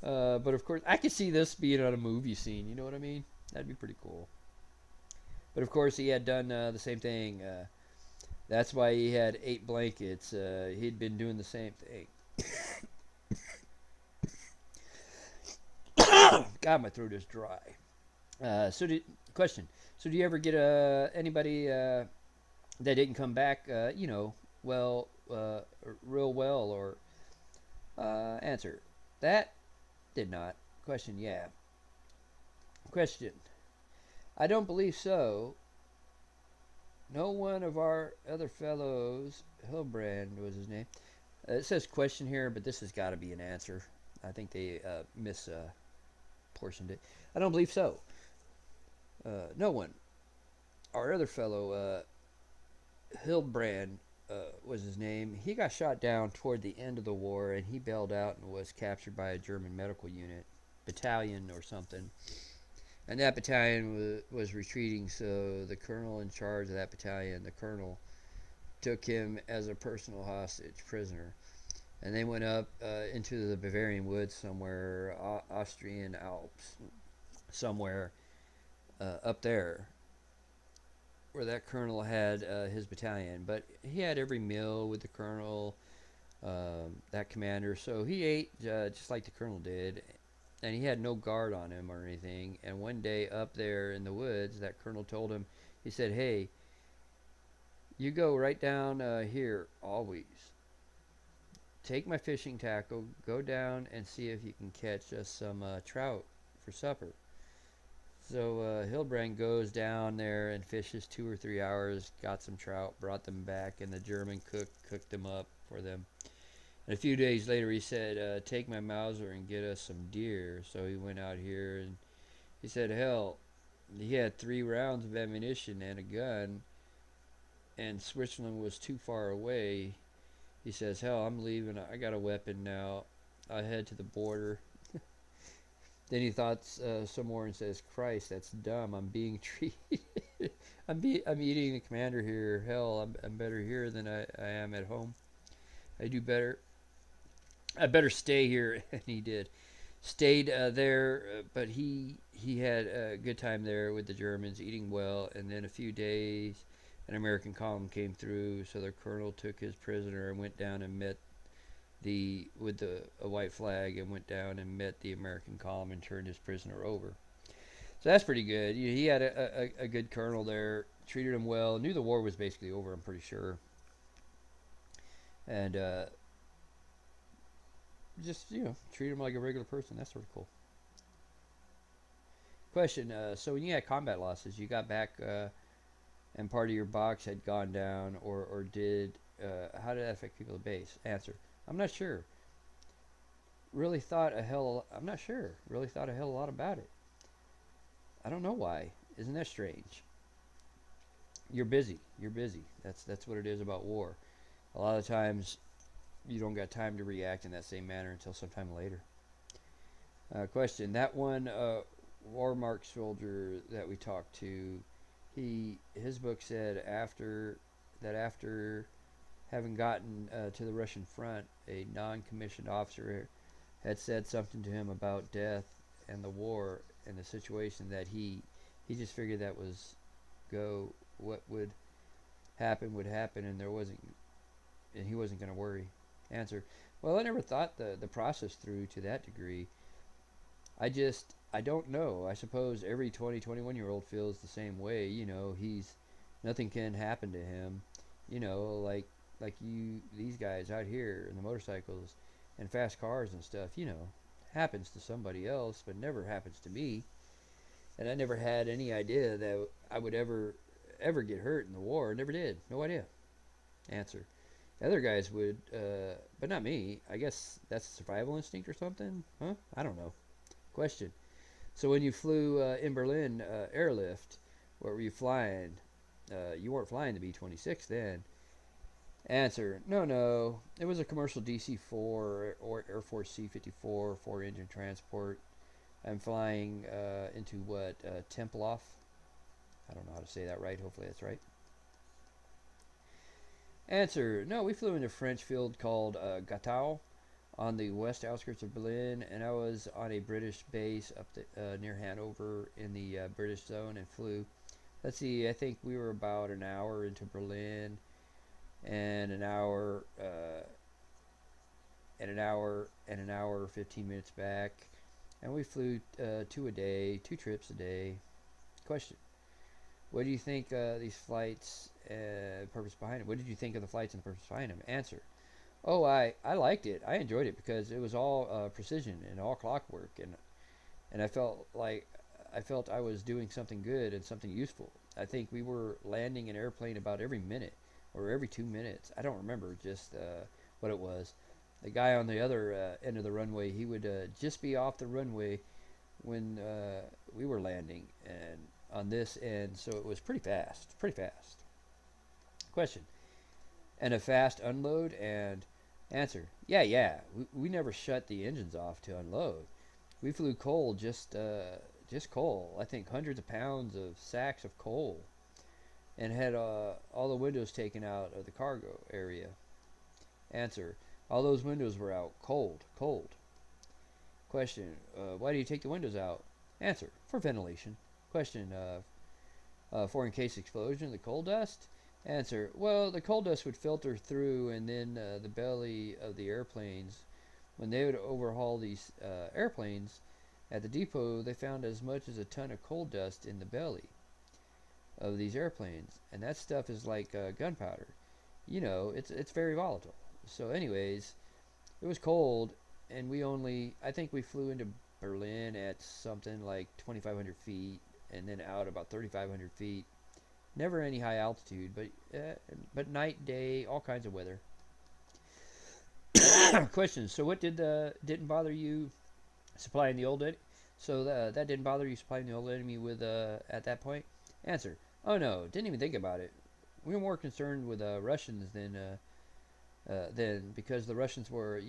Speaker 1: But of course, I could see this being on a movie scene. You know what I mean? That'd be pretty cool. But of course, he had done the same thing. That's why he had 8 blankets. He'd been doing the same thing. God, my throat is dry. Question. So do you ever get anybody that didn't come back, real well, or answer? That did not. Question, yeah. Question. I don't believe so. No one of our other fellows, Hilbrand was his name. It says question here, but this has got to be an answer. I think they portioned it. I don't believe so. No one. Our other fellow, Hilbrand was his name. He got shot down toward the end of the war, and he bailed out and was captured by a German medical unit, battalion or something. And that battalion was retreating, so the colonel in charge of that battalion, the colonel, took him as a personal hostage, prisoner. And they went up into the Bavarian woods somewhere, Austrian Alps, somewhere up there, where that colonel had his battalion. But he had every meal with the colonel, that commander, so he ate just like the colonel did. And he had no guard on him or anything. And one day up there in the woods, that colonel told him, he said, "Hey, you go right down here always. Take my fishing tackle, go down and see if you can catch us some trout for supper." So Hilbrand goes down there and fishes 2 or 3 hours, got some trout, brought them back, and the German cook cooked them up for them. And a few days later, he said, "Take my Mauser and get us some deer." So he went out here, and he said, "Hell, he had 3 rounds of ammunition and a gun, and Switzerland was too far away. He says, "Hell, I'm leaving. I got a weapon now. I head to the border." Then he thought some more and says, "Christ, that's dumb. I'm being treated. I'm eating the commander here. Hell, I'm better here than I am at home. I do better. I better stay here." And he did. Stayed there, but he had a good time there with the Germans, eating well. And then a few days, an American column came through, so the colonel took his prisoner and went down and met the with the a white flag and went down and met the American column and turned his prisoner over. So that's pretty good. He had a good colonel there, treated him well, knew the war was basically over, I'm pretty sure, and just treat him like a regular person. That's sort of cool. Question: so when you had combat losses, you got back, and part of your box had gone down, or did how did that affect people at base? Answer: I'm not sure. Really thought a hell. I'm not sure. Really thought a hell of a lot about it. I don't know why. Isn't that strange? You're busy. You're busy. That's what it is about war. A lot of times you don't got time to react in that same manner until sometime later. Question: that one Warmark soldier that we talked to, his book said after having gotten to the Russian front, a non-commissioned officer had said something to him about death and the war and the situation that he just figured that was go what would happen, and he wasn't going to worry. Answer: well, I never thought the process through to that degree. I don't know. I suppose every 21 year old feels the same way. He's nothing can happen to him. Like these guys out here in the motorcycles and fast cars and stuff. Happens to somebody else, but never happens to me. And I never had any idea that I would ever get hurt in the war. Never did. No idea. Answer: the other guys would, but not me. I guess that's a survival instinct or something, huh? I don't know. Question: so when you flew in Berlin airlift, what were you flying? You weren't flying the B26 then. Answer: no. It was a commercial DC-4 or Air Force C-54 4-engine transport. I'm flying into what? Tempelhof? I don't know how to say that right. Hopefully that's right. Answer: no, we flew into a French field called Gatow on the west outskirts of Berlin, and I was on a British base up near Hanover in the British zone and flew. Let's see, I think we were about an hour into Berlin, and an hour, 15 minutes back, and we flew 2 trips a day. Question: what do you think these flights, purpose behind them? What did you think of the flights and the purpose behind them? Answer: oh, I liked it. I enjoyed it because it was all precision and all clockwork, and I felt I was doing something good and something useful. I think we were landing an airplane about every minute or every 2 minutes. I don't remember just what it was. The guy on the other end of the runway, he would just be off the runway when we were landing, and on this end, so it was pretty fast. Question: and a fast unload? And answer: yeah. We never shut the engines off to unload. We flew coal, just coal. I think hundreds of pounds of sacks of coal, and had all the windows taken out of the cargo area. Answer: all those windows were out. Cold. Question: why do you take the windows out? Answer: for ventilation. Question: for in case explosion, the coal dust? Answer: well, the coal dust would filter through, and then the belly of the airplanes, when they would overhaul these airplanes at the depot, they found as much as a ton of coal dust in the belly of these airplanes, and that stuff is like gunpowder. It's very volatile. So, anyways, it was cold, and I think we flew into Berlin at something like 2,500 feet, and then out about 3,500 feet. Never any high altitude, but night, day, all kinds of weather. Question: so what didn't bother you supplying the So that didn't bother you supplying the old enemy with at that point? Answer: Oh no, didn't even think about it. We were more concerned with Russians than because the Russians were,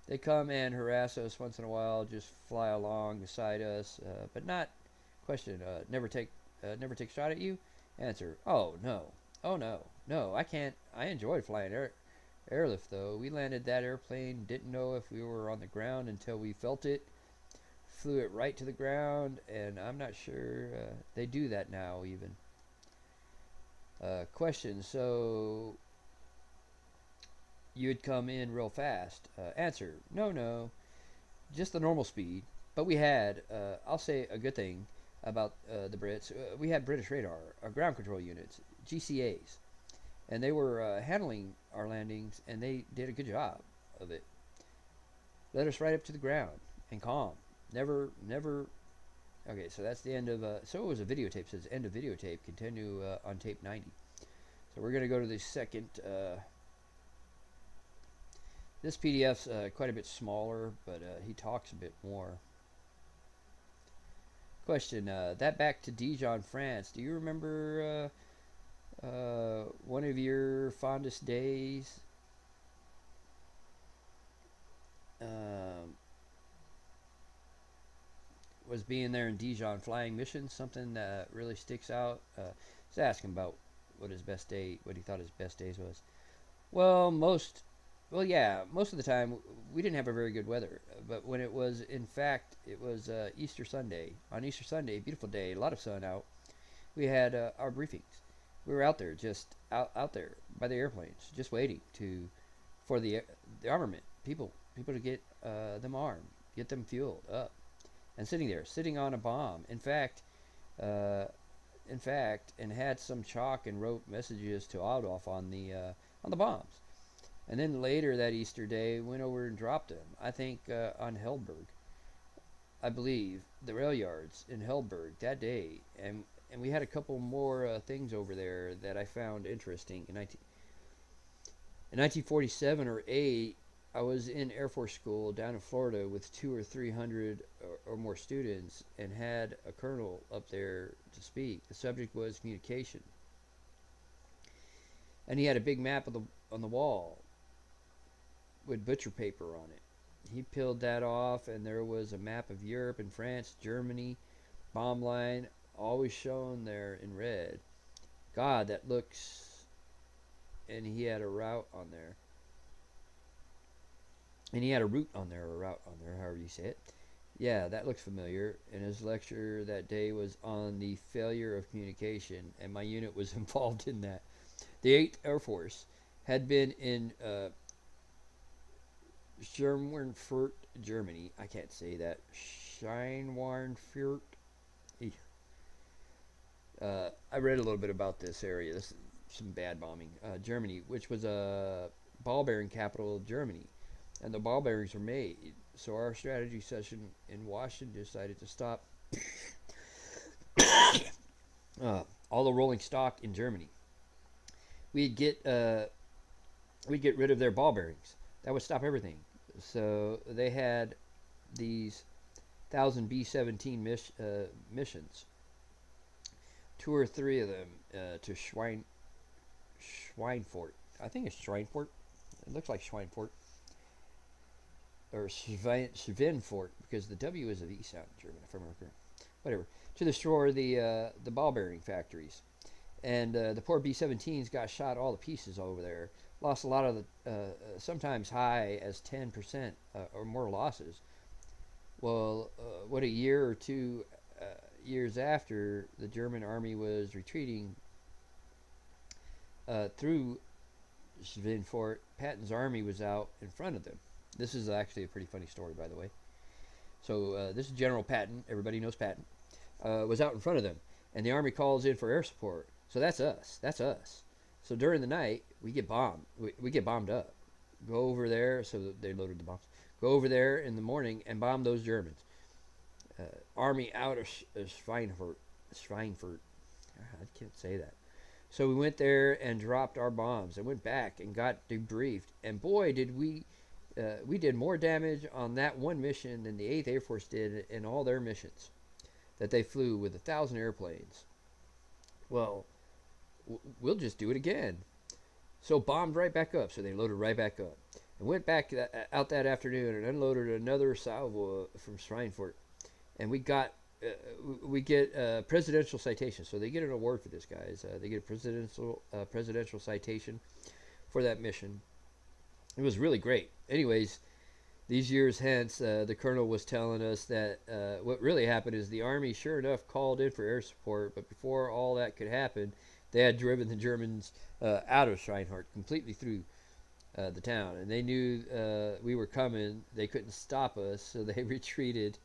Speaker 1: they come and harass us once in a while, just fly along beside us, but not. Question: never take a shot at you? Answer: Oh no, oh no, no. I can't. I enjoyed flying airlift though. We landed that airplane, didn't know if we were on the ground until we felt it. Flew it right to the ground, and I'm not sure they do that now even. Question: So you'd come in real fast? Answer: No, no, just the normal speed. But we had, I'll say a good thing about the Brits. We had British radar, ground control units, GCAs, and they were handling our landings, and they did a good job of it. Led us right up to the ground and calm. Never, never. Okay, so that's the end of. So it was a videotape. Says end of videotape. Continue on tape 90. So we're going to go to the second. This PDF's quite a bit smaller, but he talks a bit more. Question: that back to Dijon, France. Do you remember one of your fondest days? Was being there in Dijon flying missions something that really sticks out? He's asking about what he thought his best days was. Well, yeah, most of the time we didn't have a very good weather, but when it was, in fact, it was Easter Sunday. On Easter Sunday, beautiful day, a lot of sun out. We had our briefings. We were out there, just out there by the airplanes, just waiting for the armament people to get them armed, get them fueled up, and sitting on a bomb. Uh, in fact, and had some chalk and wrote messages to Adolf on the bombs. And then later that Easter day, went over and dropped them. I think on Hellberg, I believe the rail yards in Hellberg that day, and we had a couple more things over there that I found interesting. In 1947 or 8, I was in Air Force School down in Florida with 200 or 300 or more students, and had a colonel up there to speak. The subject was communication, and he had a big map on the wall with butcher paper on it. He peeled that off, and there was a map of Europe and France, Germany, bomb line, always shown there in red. God, that looks. And he had a route on there. And he had a route on there, or a route on there, however you say it. Yeah, that looks familiar. And his lecture that day was on the failure of communication, and my unit was involved in that. The 8th Air Force had been in Schweinfurt, Germany. I can't say that. Schweinfurt. I read a little bit about this area. This is some bad bombing. Germany, which was a ball bearing capital of Germany, and the ball bearings were made. So our strategy session in Washington decided to stop all the rolling stock in Germany. We'd get rid of their ball bearings. That would stop everything. So they had these 1,000 B-17 missions. 2 or 3 of them to Schweinfurt. I think it's Schweinfurt. It looks like Schweinfurt. Or Schweinfurt, because the W is a V sound in German, if I remember correctly. Whatever. To destroy the ball bearing factories. And the poor B-17s got shot all to pieces over there. Lost a lot of the, sometimes high as 10% or more losses. Well, what a year or 2 years after, the German army was retreating through Schweinfurt, Patton's army was out in front of them. This is actually a pretty funny story, by the way. So this is General Patton. Everybody knows Patton. Was out in front of them, and the army calls in for air support. So that's us. That's us. So during the night, we get bombed. We get bombed up. Go over there. So they loaded the bombs. Go over there in the morning and bomb those Germans. Army out of Schweinfurt. I can't say that. So we went there and dropped our bombs and went back and got debriefed. And boy, did we We did more damage on that one mission than the 8th Air Force did in all their missions that they flew with 1,000 airplanes. Well, we'll just do it again. So bombed right back up. So they loaded right back up and went back out that afternoon and unloaded another salvo from Schweinfurt, and uh, we get a presidential citation. So they get an award for this, guys. They get a presidential citation for that mission. It was really great. Anyways, these years hence, the colonel was telling us that what really happened is the Army, sure enough, called in for air support, but before all that could happen, they had driven the Germans out of Schweinfurt, completely through the town. And they knew we were coming. They couldn't stop us, so they retreated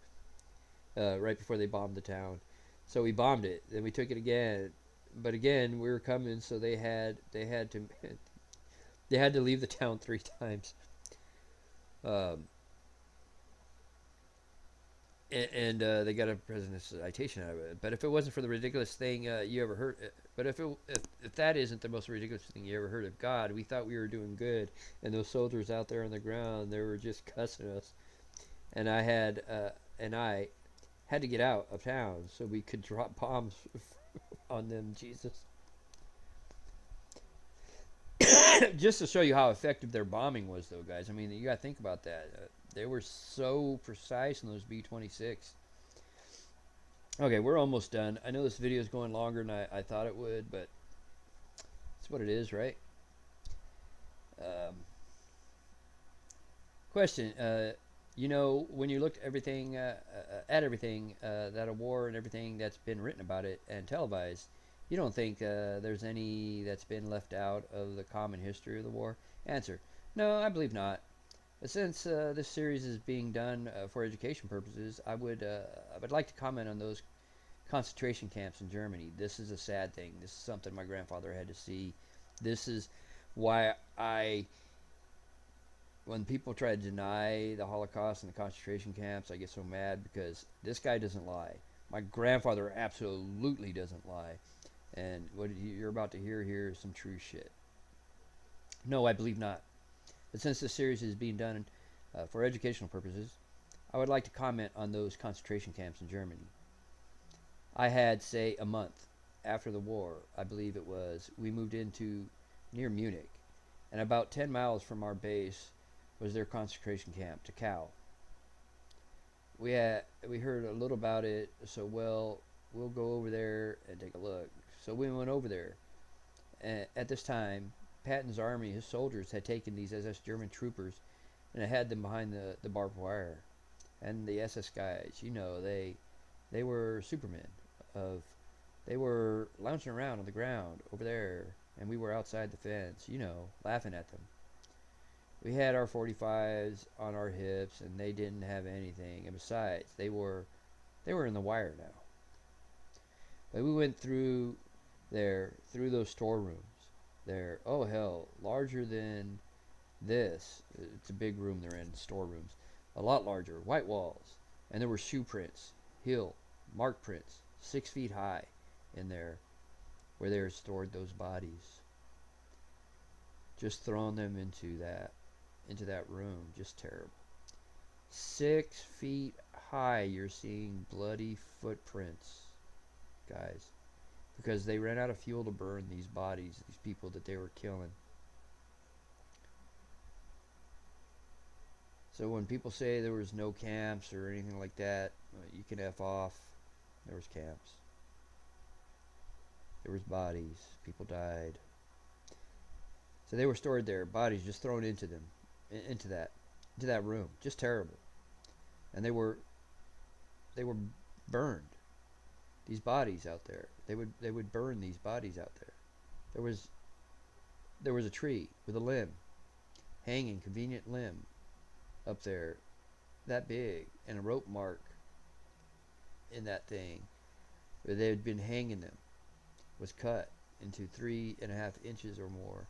Speaker 1: right before they bombed the town. So we bombed it. Then we took it again. But again, we were coming, so they had to they had to leave the town 3 times. Um, and they got a president's citation out of it. But if it wasn't for the ridiculous thing you ever heard, but if that isn't the most ridiculous thing you ever heard of God, we thought we were doing good, and those soldiers out there on the ground, they were just cussing us, and I had to get out of town so we could drop bombs on them. Jesus. Just to show you how effective their bombing was, though, guys. I mean, you got to think about that. They were so precise in those B26. Okay, we're almost done. I know this video is going longer than I thought it would, but it's what it is, right? Um, question. When you look at everything, that a war and everything that's been written about it and televised, you don't think there's any that's been left out of the common history of the war? Answer. No, I believe not. Since this series is being done for education purposes, I would like to comment on those concentration camps in Germany. This is a sad thing. This is something my grandfather had to see. This is why when people try to deny the Holocaust and the concentration camps, I get so mad, because this guy doesn't lie. My grandfather absolutely doesn't lie. And what you're about to hear here is some true shit. No, I believe not. But since this series is being done for educational purposes, I would like to comment on those concentration camps in Germany. I had, say, a month after the war, I believe it was, we moved into near Munich, and about 10 miles from our base was their concentration camp, Dachau. We heard a little about it, so we'll go over there and take a look. So we went over there. At this time, Patton's army, his soldiers, had taken these SS German troopers and had them behind the barbed wire. And the SS guys, they were supermen. They were lounging around on the ground over there, and we were outside the fence, laughing at them. We had our 45s on our hips, and they didn't have anything. And besides, they were in the wire now. But we went through those storerooms. Oh hell, larger than this. It's a big room they're in, storerooms. A lot larger, white walls. And there were shoe prints, heel, mark prints, 6 feet high in there, where they stored those bodies. Just throwing them into that room, just terrible. 6 feet high, you're seeing bloody footprints, guys, because they ran out of fuel to burn these bodies, these people that they were killing. So when people say there was no camps or anything like that, you can F off. There was camps. There was bodies. People died. So they were stored there, bodies just thrown into them, into that room. Just terrible. And they were burned. These bodies out there. They would burn these bodies out there. There was a tree with a limb, hanging, convenient limb, up there, that big, and a rope mark in that thing where they had been hanging them was cut into 3.5 inches or more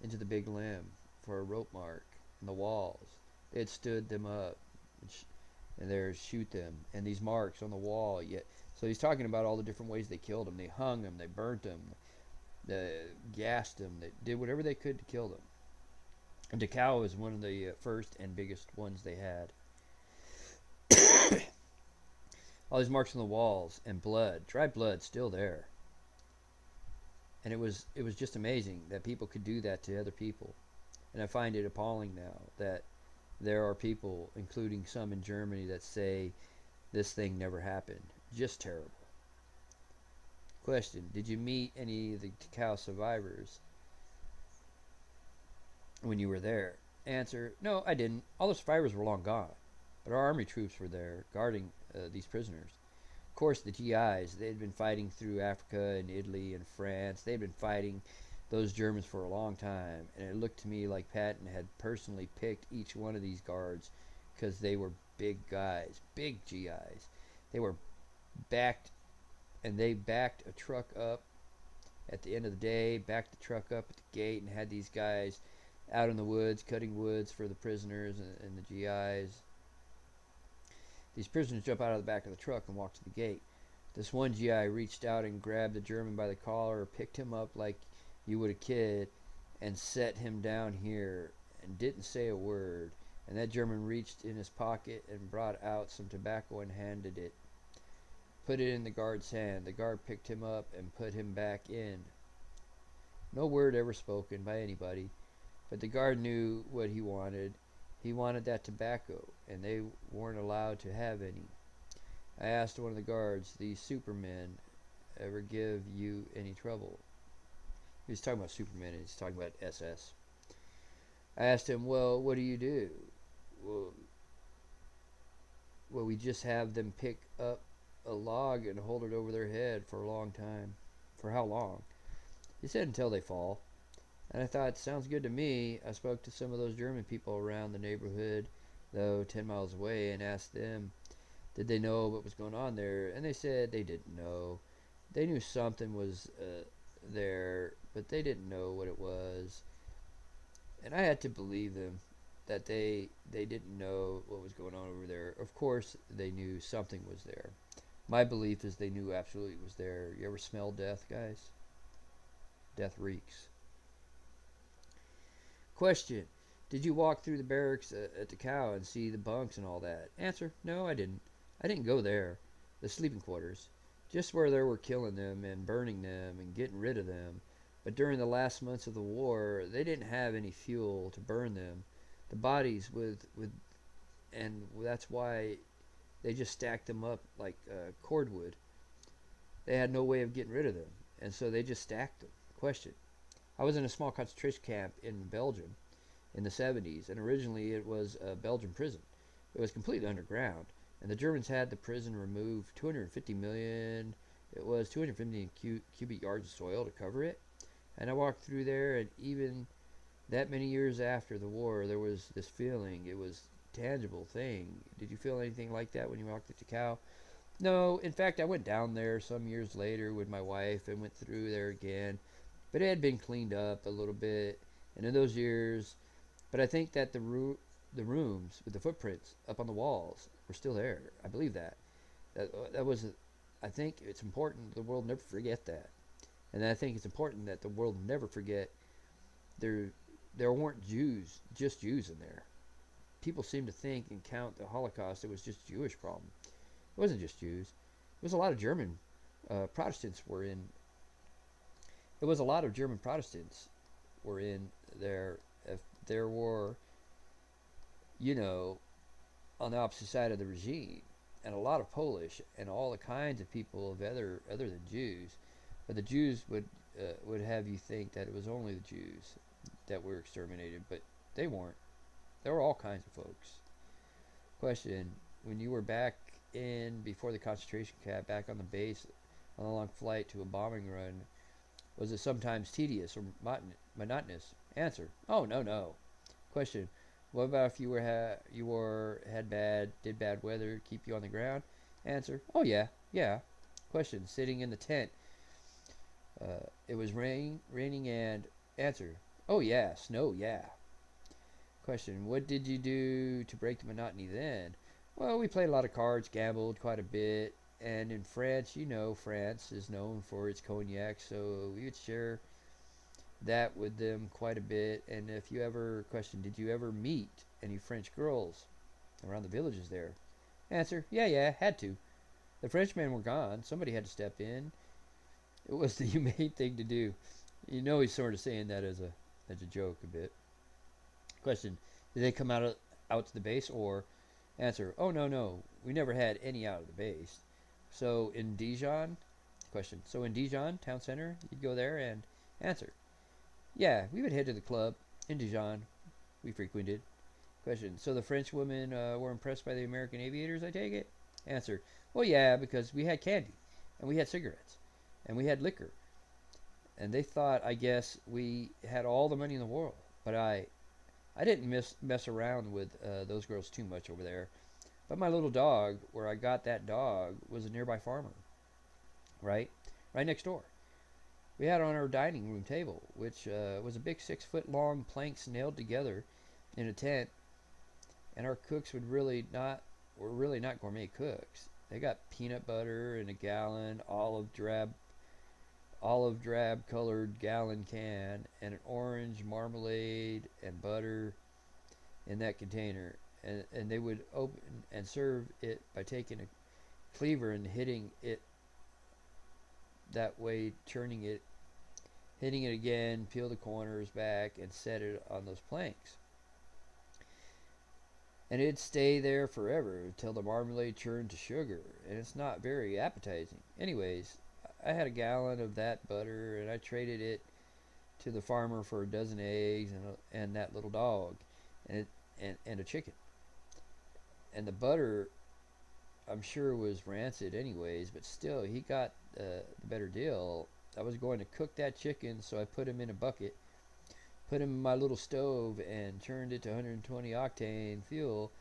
Speaker 1: into the big limb for a rope mark in the walls. They had stood them up and there shoot them, and these marks on the wall. Yet, so he's talking about all the different ways they killed them. They hung them, they burnt them, they gassed them, they did whatever they could to kill them. Dachau was one of the first and biggest ones they had. All these marks on the walls and blood, dry blood, still there. And it was just amazing that people could do that to other people. And I find it appalling now that there are people, including some in Germany, that say this thing never happened. Just terrible. Question: did you meet any of the Dachau survivors when you were there? Answer: no, I didn't. All the survivors were long gone, but our army troops were there guarding these prisoners. Of course, the GIs, they had been fighting through Africa and Italy and France. They had been fighting those Germans for a long time, and it looked to me like Patton had personally picked each one of these guards because they were big guys, big GIs. They were backed, and they backed a truck up at the end of the day, backed the truck up at the gate, and had these guys out in the woods cutting woods for the prisoners and the GIs. These prisoners jump out of the back of the truck and walk to the gate. This one GI reached out and grabbed the German by the collar, picked him up like you would a kid, and set him down here and didn't say a word. And that German reached in his pocket and brought out some tobacco and handed it. Put it in the guard's hand. The guard picked him up and put him back in. No word ever spoken by anybody, but the guard knew what he wanted. He wanted that tobacco, and they weren't allowed to have any. I asked one of the guards, "These supermen ever give you any trouble?" He was talking about Superman, and he's talking about SS. I asked him, "Well, what do you do?" Well, we just have them pick up a log and hold it over their head for a long time. For how long? He said until they fall. And I thought, sounds good to me. I spoke to some of those German people around the neighborhood, though 10 miles away, and asked them, did they know what was going on there? And they said they didn't know. They knew something was there, but they didn't know what it was. And I had to believe them that they didn't know what was going on over there. Of course, they knew something was there. My belief is they knew absolutely it was there. You ever smell death, guys? Death reeks. Question: did you walk through the barracks at the Cow and see the bunks and all that? Answer: no, I didn't. I didn't go there. The sleeping quarters. Just where they were killing them and burning them and getting rid of them. But during the last months of the war, they didn't have any fuel to burn them. The bodies and that's why they just stacked them up like cordwood. They had no way of getting rid of them, and so they just stacked them. Question: I was in a small concentration camp in Belgium in the 70s, and originally it was a Belgian prison. It was completely underground, and the Germans had the prison remove 250 million, it was 250 cubic yards of soil to cover it. And I walked through there, and even that many years after the war, there was this feeling. It was a tangible thing. Did you feel anything like that when you walked at the Cow? No, in fact, I went down there some years later with my wife and went through there again. But it had been cleaned up a little bit, and in those years, but I think that the rooms with the footprints up on the walls were still there. I believe that. That was, I think it's important the world never forget that. And I think it's important that the world never forget there weren't Jews, just Jews in there. People seem to think and count the Holocaust, it was just a Jewish problem. It wasn't just Jews. It was a lot of German Protestants were in. It was a lot of German Protestants were in there. If there were, on the opposite side of the regime, and a lot of Polish and all the kinds of people of other than Jews. But the Jews would have you think that it was only the Jews that were exterminated, but they weren't. There were all kinds of folks. Question: when you were back in before the concentration camp, back on the base on a long flight to a bombing run, was it sometimes tedious or monotonous? Answer: oh, no. Question: what about if you did bad weather keep you on the ground? Answer: oh yeah. Question: sitting in the tent. It was raining and answer: oh yeah, snow, yeah. Question: what did you do to break the monotony then? Well, we played a lot of cards, gambled quite a bit, and in France, France is known for its cognac, so we would share that with them quite a bit. And if you ever question, did you ever meet any French girls around the villages there? Answer, yeah, had to. The Frenchmen were gone. Somebody had to step in. It was the humane thing to do. You know he's sort of saying that as a joke a bit. Question, did they come out to the base or answer, oh no, we never had any out of the base. So in Dijon, question, so in Dijon, town center, you'd go there and answer, yeah, we would head to the club in Dijon we frequented. Question, so the French women were impressed by the American aviators, I take it? Answer, well, yeah, because we had candy, and we had cigarettes, and we had liquor, and they thought, I guess, we had all the money in the world. But I didn't mess around with those girls too much over there. But my little dog, where I got that dog, was a nearby farmer, right? Right next door. We had on our dining room table, which was a big 6 foot long planks nailed together in a tent, and our cooks were really not gourmet cooks. They got peanut butter in a gallon, olive drab colored gallon can, and an orange marmalade and butter in that container. And they would open and serve it by taking a cleaver and hitting it that way, turning it, hitting it again, peel the corners back, and set it on those planks. And it'd stay there forever until the marmalade turned to sugar, and it's not very appetizing. Anyways, I had a gallon of that butter, and I traded it to the farmer for a dozen eggs and that little dog, and a chicken. And the butter, I'm sure, was rancid anyways, but still, he got the better deal. I was going to cook that chicken, so I put him in a bucket, put him in my little stove, and turned it to 120 octane fuel,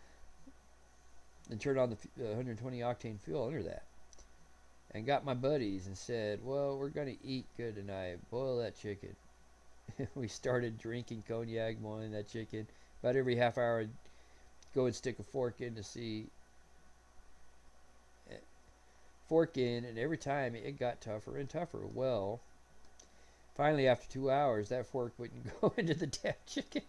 Speaker 1: and turned on the 120 octane fuel under that. And got my buddies and said, well, we're going to eat good tonight. Boil that chicken. We started drinking cognac, boiling that chicken. About every half hour, I'd go and stick a fork in to see. Fork in, and every time it got tougher and tougher. Well, finally, after 2 hours, that fork wouldn't go into the damn chicken.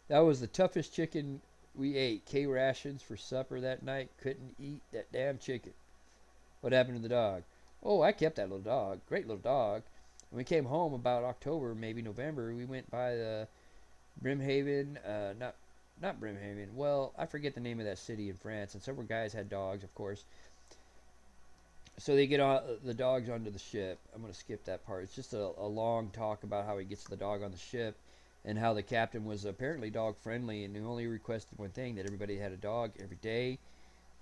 Speaker 1: That was the toughest chicken we ate. K rations for supper that night. Couldn't eat that damn chicken. What happened to the dog? Oh, I kept that little dog. Great little dog. When we came home about October, maybe November, we went by the Brimhaven, not Brimhaven. Well, I forget the name of that city in France, and several guys had dogs, of course. So they get the dogs onto the ship. I'm going to skip that part. It's just a long talk about how he gets the dog on the ship, and how the captain was apparently dog friendly, and he only requested one thing, that everybody had a dog every day.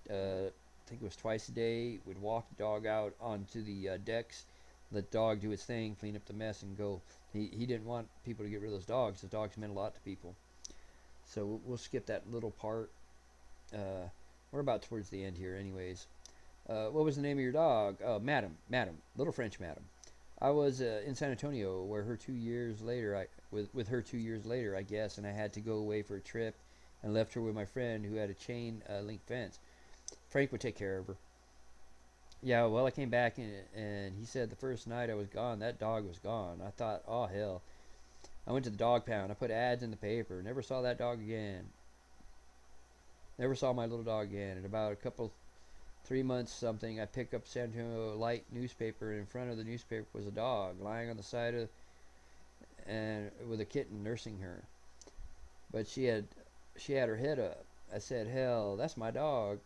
Speaker 1: I think it was twice a day. Would walk the dog out onto the decks, let the dog do its thing, clean up the mess, and go. He didn't want people to get rid of those dogs. The dogs meant a lot to people. So we'll skip that little part. We're about towards the end here, anyways. What was the name of your dog? Madam, little French Madam. I was in San Antonio, where her 2 years later, with her 2 years later, I guess, and I had to go away for a trip, and left her with my friend who had a chain link fence. Frank would take care of her. Yeah, well, I came back and he said the first night I was gone, that dog was gone. I thought, oh, hell. I went to the dog pound. I put ads in the paper. Never saw that dog again. Never saw my little dog again. In about 3 months something, I picked up San Antonio Light newspaper, and in front of the newspaper was a dog lying on the side of, and with a kitten nursing her. But she had her head up. I said, hell, that's my dog.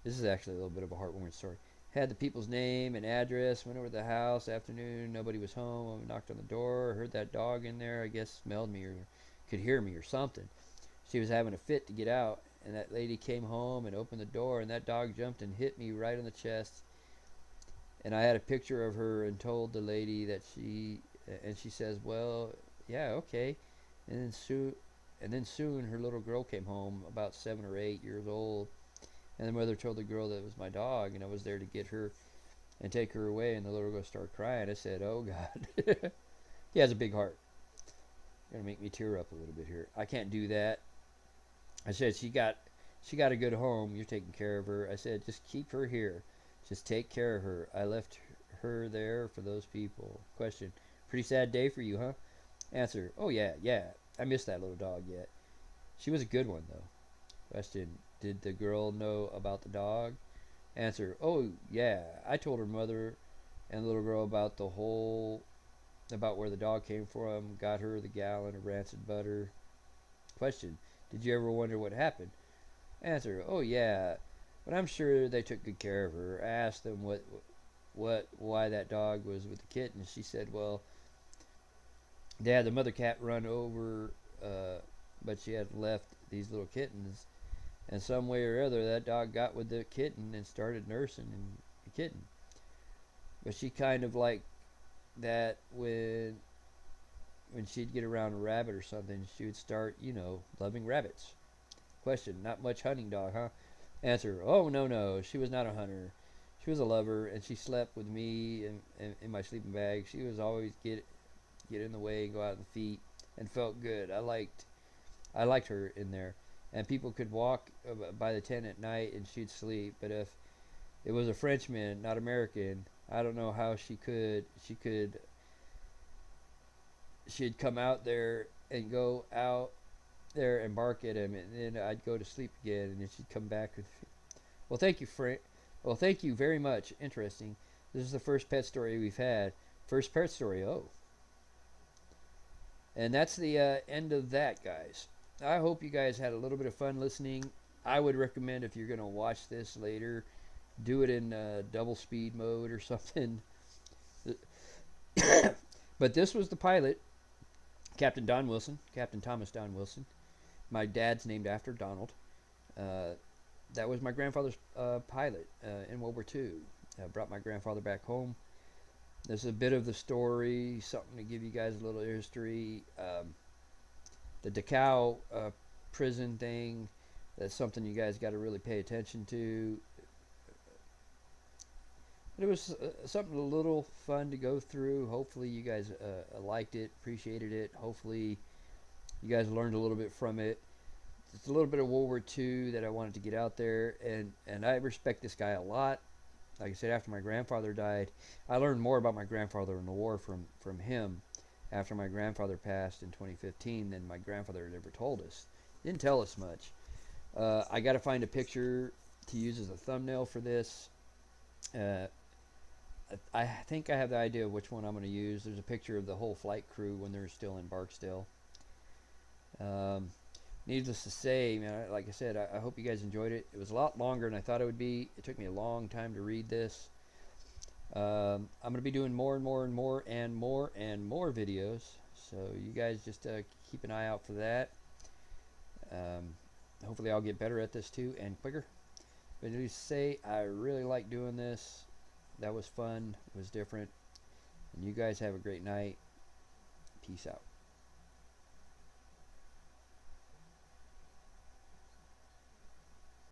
Speaker 1: This is actually a little bit of a heartwarming story. Had the people's name and address, went over to the house, afternoon, nobody was home. I knocked on the door, heard that dog in there, I guess smelled me or could hear me or something. She was having a fit to get out, and that lady came home and opened the door, and that dog jumped and hit me right on the chest. And I had a picture of her and told the lady that she says, well, yeah, okay. And then soon her little girl came home, about 7 or 8 years old. And the mother told the girl that it was my dog, and I was there to get her and take her away, and the little girl started crying. I said, oh, God. He has a big heart. Gonna make me tear up a little bit here. I can't do that. I said, she got a good home. You're taking care of her. I said, just keep her here. Just take care of her. I left her there for those people. Question, Pretty sad day for you, huh? Answer, oh yeah, yeah. I miss that little dog yet. She was a good one, though. Question, did the girl know about the dog? Answer, oh yeah. I told her mother and the little girl about where the dog came from, got her the gallon of rancid butter. Question, did you ever wonder what happened? Answer, oh yeah. But I'm sure they took good care of her. I asked them why that dog was with the kitten. She said, well, they had the mother cat run over, but she had left these little kittens, and some way or other that dog got with the kitten and started nursing the kitten. But she kind of like that when she'd get around a rabbit or something, she would start, loving rabbits. Question, not much hunting dog, huh? Answer, oh no no, she was not a hunter. She was a lover, and she slept with me in my sleeping bag. She was always get in the way and go out on the feet, and felt good. I liked her in there, and people could walk by the tent at night and she'd sleep. But if it was a Frenchman, not American, I don't know how she'd come out there and go out there and bark at him, and then I'd go to sleep again, and then she'd come back with. Well, thank you, Frank. Well, thank you very much. Interesting. This is the first pet story we've had. First pet story. Oh. And that's the end of that, guys. I hope you guys had a little bit of fun listening. I would recommend, if you're going to watch this later, do it in double speed mode or something. But this was the pilot, Captain Don Wilson, Captain Thomas Don Wilson. My dad's named after Donald. That was my grandfather's pilot in World War II. Brought my grandfather back home. This is a bit of the story, something to give you guys a little history. The Dachau prison thing, that's something you guys got to really pay attention to. But it was something a little fun to go through. Hopefully you guys liked it, appreciated it. Hopefully you guys learned a little bit from it. It's a little bit of World War II that I wanted to get out there, and I respect this guy a lot. Like I said, after my grandfather died, I learned more about my grandfather in the war from him after my grandfather passed in 2015 than my grandfather had ever told us. He didn't tell us much. I got to find a picture to use as a thumbnail for this. I think I have the idea of which one I'm going to use. There's a picture of the whole flight crew when they're still in Barksdale. Needless to say, man, like I said, I hope you guys enjoyed it. It was a lot longer than I thought it would be. It took me a long time to read this. I'm going to be doing more and more and more and more and more videos. So you guys just keep an eye out for that. Hopefully I'll get better at this too and quicker. But needless to say, I really like doing this. That was fun. It was different. And you guys have a great night. Peace out.